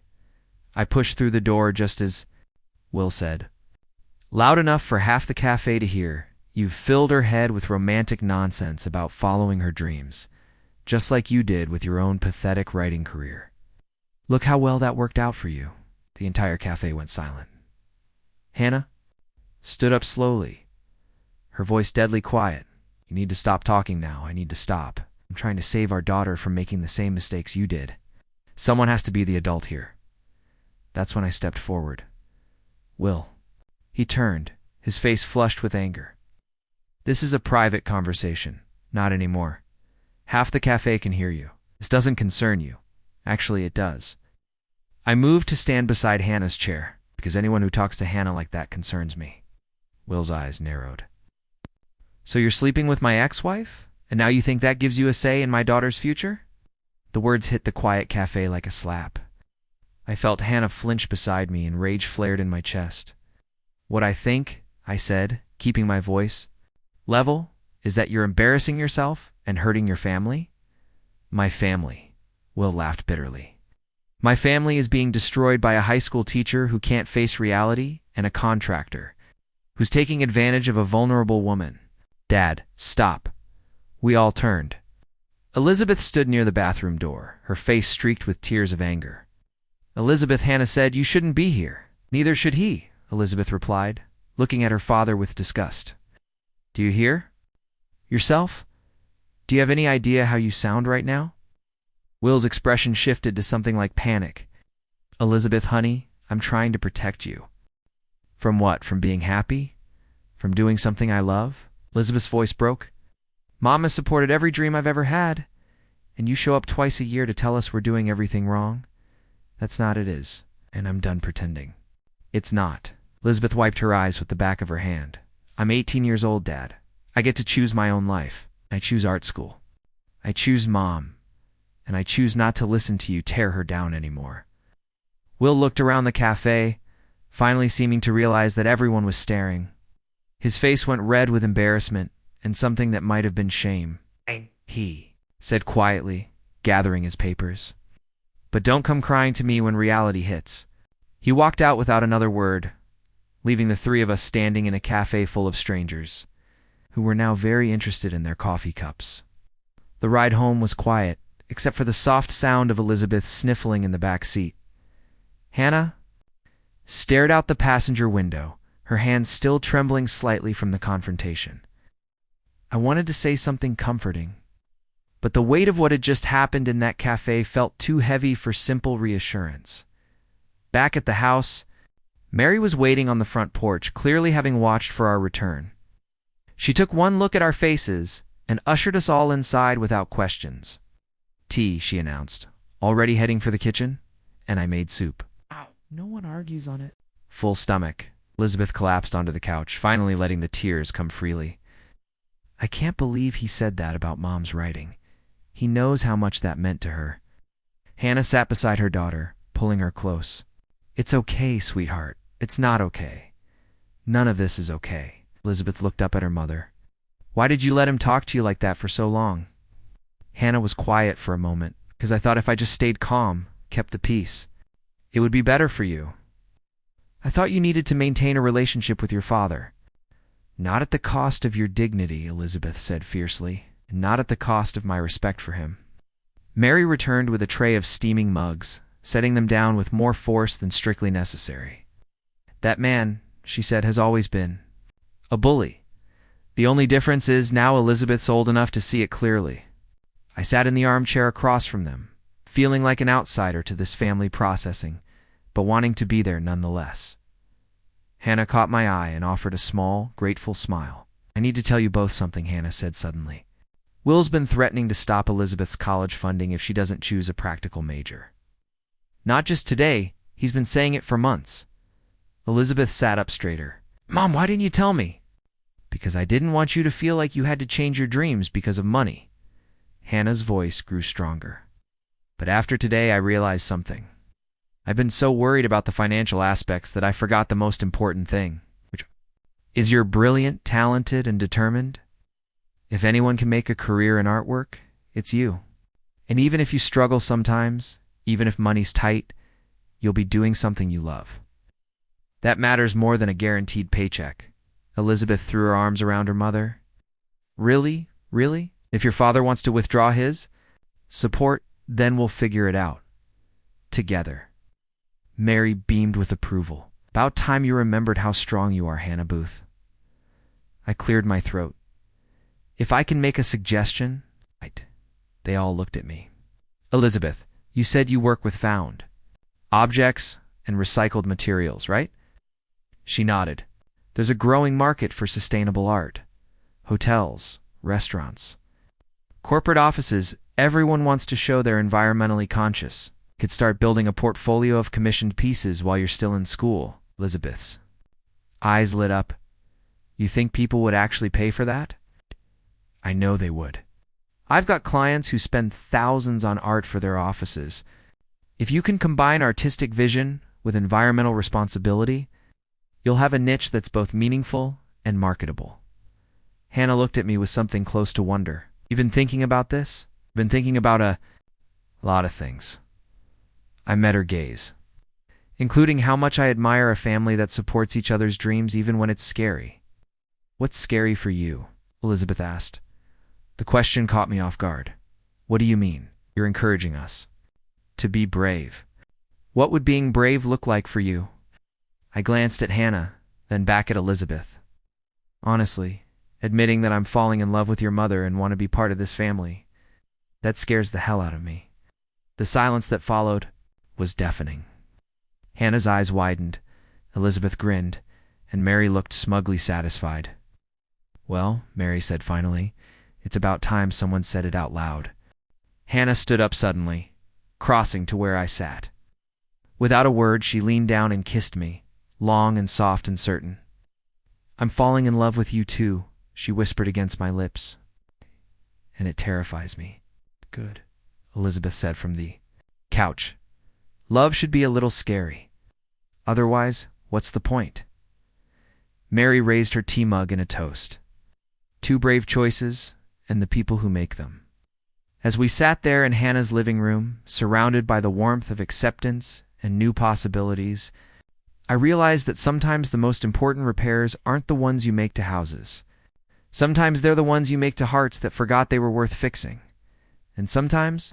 A: I pushed through the door just as Will said, loud enough for half the cafe to hear, "You've filled her head with romantic nonsense about following her dreams, just like you did with your own pathetic writing career. Look how well that worked out for you." The entire cafe went silent. Hannah stood up slowly, her voice deadly quiet. "You need to stop talking now. I need to stop. I'm trying to save our daughter from making the same mistakes you did. Someone has to be the adult here." That's when I stepped forward. "Will." He turned, his face flushed with anger. "This is a private conversation. Not anymore. Half the cafe can hear you. This doesn't concern you. Actually, it does." I moved to stand beside Hannah's chair, because anyone who talks to Hannah like that concerns me. Will's eyes narrowed. "So you're sleeping with my ex-wife? And now you think that gives you a say in my daughter's future?" The words hit the quiet cafe like a slap. I felt Hannah flinch beside me and rage flared in my chest. "What I think," I said, keeping my voice level, "is that you're embarrassing yourself and hurting your family." "My family," Will laughed bitterly. "My family is being destroyed by a high school teacher who can't face reality and a contractor who's taking advantage of a vulnerable woman." "Dad, stop." We all turned. Elizabeth stood near the bathroom door, her face streaked with tears of anger. "Elizabeth," Hannah said, "you shouldn't be here." "Neither should he," Elizabeth replied, looking at her father with disgust. "Do you hear yourself? Do you have any idea how you sound right now?" Will's expression shifted to something like panic. "Elizabeth, honey, I'm trying to protect you." "From what? From being happy? From doing something I love?" Elizabeth's voice broke. "Mom has supported every dream I've ever had, and you show up twice a year to tell us we're doing everything wrong? That's not it is, and I'm done pretending." "It's not." Elizabeth wiped her eyes with the back of her hand. "I'm 18 years old, Dad. I get to choose my own life. I choose art school. I choose Mom. And I choose not to listen to you tear her down anymore." Will looked around the cafe, finally seeming to realize that everyone was staring. His face went red with embarrassment and something that might have been shame. He said quietly, gathering his papers. "But don't come crying to me when reality hits." He walked out without another word, leaving the three of us standing in a cafe full of strangers, who were now very interested in their coffee cups. The ride home was quiet, except for the soft sound of Elizabeth sniffling in the back seat. Hannah stared out the passenger window, her hands still trembling slightly from the confrontation. I wanted to say something comforting, but the weight of what had just happened in that cafe felt too heavy for simple reassurance. Back at the house, Mary was waiting on the front porch, clearly having watched for our return. She took one look at our faces and ushered us all inside without questions. "Tea," she announced, already heading for the kitchen, and I made soup. "Ow, no one argues on it." Full stomach, Elizabeth collapsed onto the couch, finally letting the tears come freely. "I can't believe he said that about Mom's writing. He knows how much that meant to her." Hannah sat beside her daughter, pulling her close. "It's okay, sweetheart. It's not okay. None of this is okay." Elizabeth looked up at her mother. "Why did you let him talk to you like that for so long?" Hannah was quiet for a moment, because I thought if I just stayed calm, kept the peace, it would be better for you. "I thought you needed to maintain a relationship with your father." "Not at the cost of your dignity," Elizabeth said fiercely, "and not at the cost of my respect for him." Mary returned with a tray of steaming mugs, setting them down with more force than strictly necessary. "That man," she said, "has always been a bully. The only difference is now Elizabeth's old enough to see it clearly." I sat in the armchair across from them, feeling like an outsider to this family processing, but wanting to be there nonetheless. Hannah caught my eye and offered a small, grateful smile. "I need to tell you both something," Hannah said suddenly. "Will's been threatening to stop Elizabeth's college funding if she doesn't choose a practical major. Not just today, he's been saying it for months." Elizabeth sat up straighter. "Mom, why didn't you tell me?" "Because I didn't want you to feel like you had to change your dreams because of money." Hannah's voice grew stronger. "But after today, I realized something. I've been so worried about the financial aspects that I forgot the most important thing, which is you're brilliant, talented, and determined. If anyone can make a career in artwork, it's you. And even if you struggle sometimes, even if money's tight, you'll be doing something you love. That matters more than a guaranteed paycheck." Elizabeth threw her arms around her mother. "Really? Really? If your father wants to withdraw his support, then we'll figure it out. Together." Mary beamed with approval. "About time you remembered how strong you are, Hannah Booth." I cleared my throat. "If I can make a suggestion..." They all looked at me. "Elizabeth, you said you work with found objects and recycled materials, right?" She nodded. "There's a growing market for sustainable art. Hotels, restaurants, corporate offices, everyone wants to show they're environmentally conscious. Could start building a portfolio of commissioned pieces while you're still in school." Elizabeth's eyes lit up. "You think people would actually pay for that?" "I know they would. I've got clients who spend thousands on art for their offices. If you can combine artistic vision with environmental responsibility, you'll have a niche that's both meaningful and marketable." Hannah looked at me with something close to wonder. "You've been thinking about this?" "Been thinking about a lot of things." I met her gaze. "Including how much I admire a family that supports each other's dreams even when it's scary." "What's scary for you?" Elizabeth asked. The question caught me off guard. "What do you mean?" "You're encouraging us to be brave." "What would being brave look like for you?" I glanced at Hannah, then back at Elizabeth. "Honestly, admitting that I'm falling in love with your mother and want to be part of this family, that scares the hell out of me." The silence that followed was deafening. Hannah's eyes widened, Elizabeth grinned, and Mary looked smugly satisfied. "Well," Mary said finally, "it's about time someone said it out loud." Hannah stood up suddenly, crossing to where I sat. Without a word, she leaned down and kissed me, long and soft and certain. "I'm falling in love with you too," she whispered against my lips. "And it terrifies me." "Good," Elizabeth said from the couch. "Love should be a little scary. Otherwise, what's the point?" Mary raised her tea mug in a toast. "Two brave choices, and the people who make them." As we sat there in Hannah's living room, surrounded by the warmth of acceptance and new possibilities, I realized that sometimes the most important repairs aren't the ones you make to houses. Sometimes they're the ones you make to hearts that forgot they were worth fixing. And sometimes,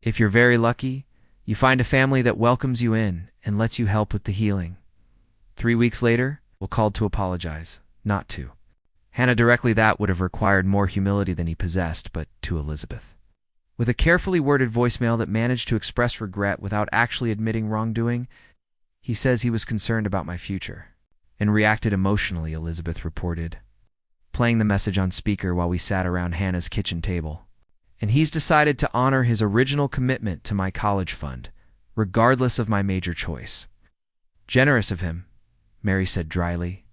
A: if you're very lucky, you find a family that welcomes you in and lets you help with the healing. 3 weeks later, Will called to apologize, not to Hannah directly. That would have required more humility than he possessed, but to Elizabeth. With a carefully worded voicemail that managed to express regret without actually admitting wrongdoing, he says he was concerned about my future and reacted emotionally, Elizabeth reported, playing the message on speaker while we sat around Hannah's kitchen table. "And he's decided to honor his original commitment to my college fund, regardless of my major choice." "Generous of him," Mary said dryly.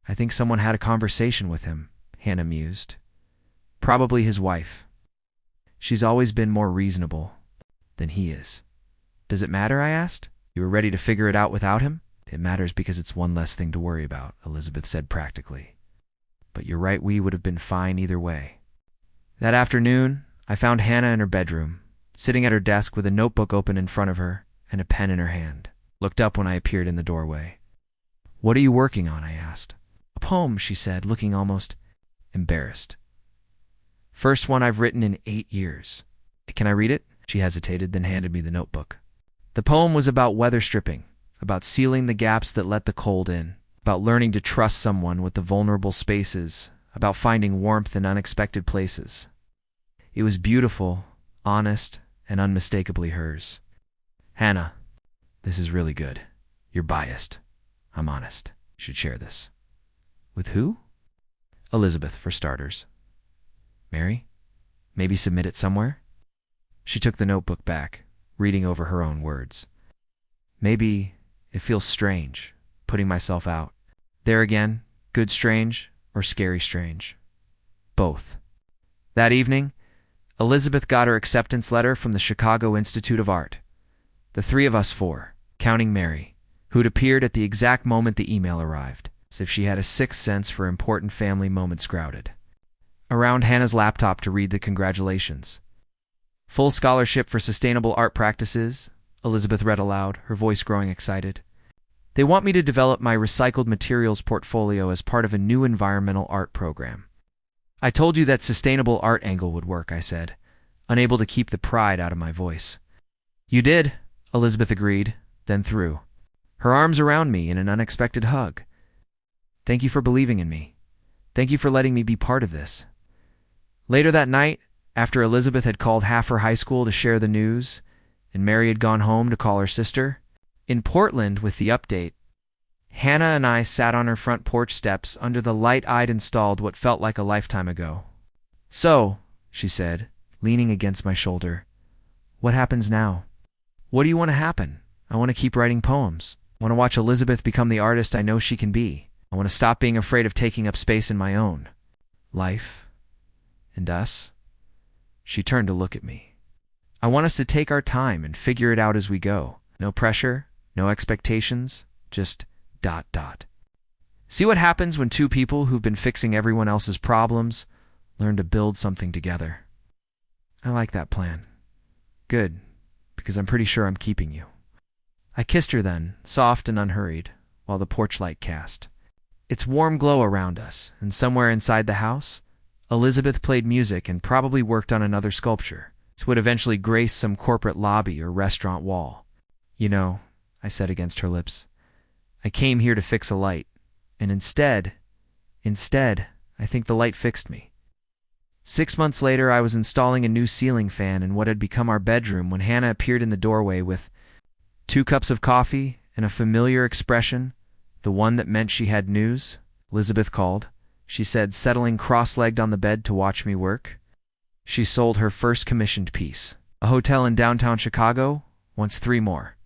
A: "I think someone had a conversation with him," Hannah mused. "Probably his wife. She's always been more reasonable than he is." "Does it matter?" I asked. "You were ready to figure it out without him?" "It matters because it's one less thing to worry about," Elizabeth said practically. "But you're right, we would have been fine either way." That afternoon, I found Hannah in her bedroom, sitting at her desk with a notebook open in front of her and a pen in her hand. Looked up when I appeared in the doorway. "What are you working on?" I asked. "A poem," she said, looking almost embarrassed. "First one I've written in 8 years. Can I read it?" She hesitated, then handed me the notebook. The poem was about weather stripping, about sealing the gaps that let the cold in, about learning to trust someone with the vulnerable spaces, about finding warmth in unexpected places. It was beautiful, honest, and unmistakably hers. "Hannah, this is really good. You're biased. I'm honest. You should share this." "With who?" "Elizabeth, for starters." "Mary? Maybe submit it somewhere?" She took the notebook back, reading over her own words. "Maybe it feels strange, putting myself out. There again, good strange or scary strange. Both." That evening, Elizabeth got her acceptance letter from the Chicago Institute of Art. The three of us four, counting Mary, who'd appeared at the exact moment the email arrived, as if she had a sixth sense for important family moments, crowded around Hannah's laptop to read the congratulations. "Full scholarship for sustainable art practices," Elizabeth read aloud, her voice growing excited. "They want me to develop my recycled materials portfolio as part of a new environmental art program." "I told you that sustainable art angle would work," I said, unable to keep the pride out of my voice. "You did," Elizabeth agreed, then threw her arms around me in an unexpected hug. "Thank you for believing in me. Thank you for letting me be part of this." Later that night, after Elizabeth had called half her high school to share the news, and Mary had gone home to call her sister, in Portland with the update, Hannah and I sat on her front porch steps under the light I'd installed what felt like a lifetime ago. "So," she said, leaning against my shoulder, "what happens now?" "What do you want to happen?" "I want to keep writing poems. I want to watch Elizabeth become the artist I know she can be. I want to stop being afraid of taking up space in my own life. And us." She turned to look at me. "I want us to take our time and figure it out as we go. No pressure, no expectations, just ... See what happens when two people who've been fixing everyone else's problems learn to build something together." "I like that plan." "Good, because I'm pretty sure I'm keeping you." I kissed her then, soft and unhurried, while the porch light cast its warm glow around us, and somewhere inside the house, Elizabeth played music and probably worked on another sculpture. It would eventually grace some corporate lobby or restaurant wall. "You know," I said against her lips, "I came here to fix a light, and instead, I think the light fixed me." 6 months later, I was installing a new ceiling fan in what had become our bedroom when Hannah appeared in the doorway with 2 cups of coffee and a familiar expression, the one that meant she had news. "Elizabeth called," she said, settling cross-legged on the bed to watch me work. She sold her first commissioned piece. A hotel in downtown Chicago wants 3 more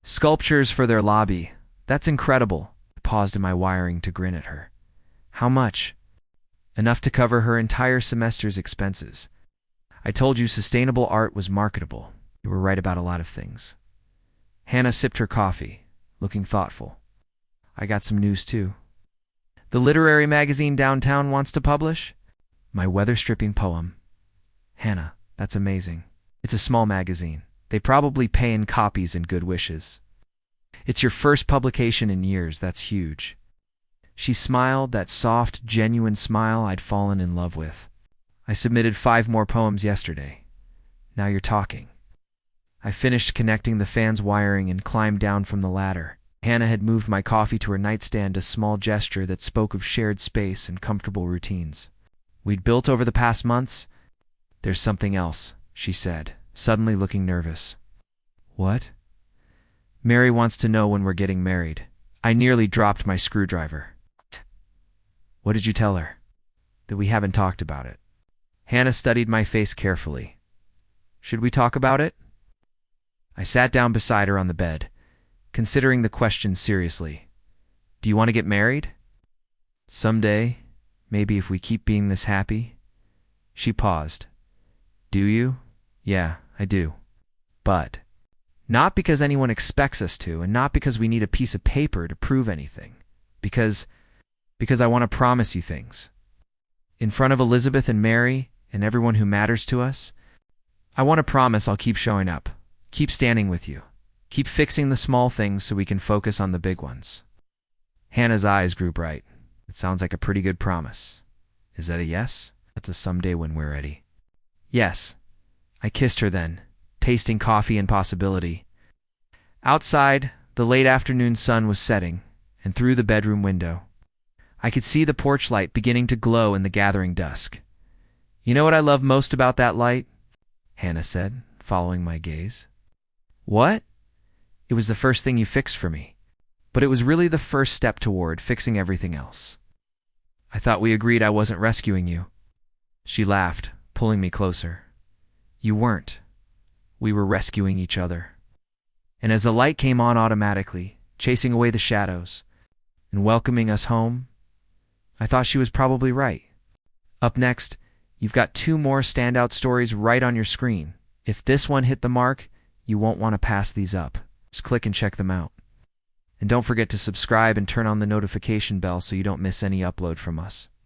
A: sculptures for their lobby. "That's incredible." I paused in my wiring to grin at her. "How much?" "Enough to cover her entire semester's expenses." "I told you sustainable art was marketable. You were right about a lot of things." Hannah sipped her coffee, looking thoughtful. "I got some news too." "The literary magazine downtown wants to publish?" "My weather-stripping poem." "Hannah, that's amazing. It's a small magazine. They probably pay in copies and good wishes." "It's your first publication in years. That's huge." She smiled, that soft, genuine smile I'd fallen in love with. "I submitted 5 more poems yesterday. Now you're talking." I finished connecting the fan's wiring and climbed down from the ladder. Hannah had moved my coffee to her nightstand, a small gesture that spoke of shared space and comfortable routines we'd built over the past months. "There's something else," she said, suddenly looking nervous. "What?" "Mary wants to know when we're getting married." I nearly dropped my screwdriver. "What did you tell her?" "That we haven't talked about it." Hannah studied my face carefully. "Should we talk about it?" I sat down beside her on the bed, considering the question seriously. "Do you want to get married?" "Someday, maybe, if we keep being this happy." She paused. "Do you?" "Yeah, I do. But not because anyone expects us to, and not because we need a piece of paper to prove anything. Because I want to promise you things. In front of Elizabeth and Mary and everyone who matters to us, I want to promise I'll keep showing up, keep standing with you, keep fixing the small things so we can focus on the big ones." Hannah's eyes grew bright. "It sounds like a pretty good promise. Is that a yes?" "That's a someday when we're ready." "Yes." I kissed her then, tasting coffee and possibility. Outside, the late afternoon sun was setting, and through the bedroom window, I could see the porch light beginning to glow in the gathering dusk. "You know what I love most about that light?" Hannah said, following my gaze. What? It was the first thing you fixed for me. But it was really the first step toward fixing everything else. I thought we agreed I wasn't rescuing you. She laughed, pulling me closer. You weren't. We were rescuing each other. And as the light came on automatically, chasing away the shadows, and welcoming us home, I thought she was probably right. Up next, you've got 2 more standout stories right on your screen. If this one hit the mark, you won't want to pass these up. Just click and check them out. And don't forget to subscribe and turn on the notification bell so you don't miss any upload from us.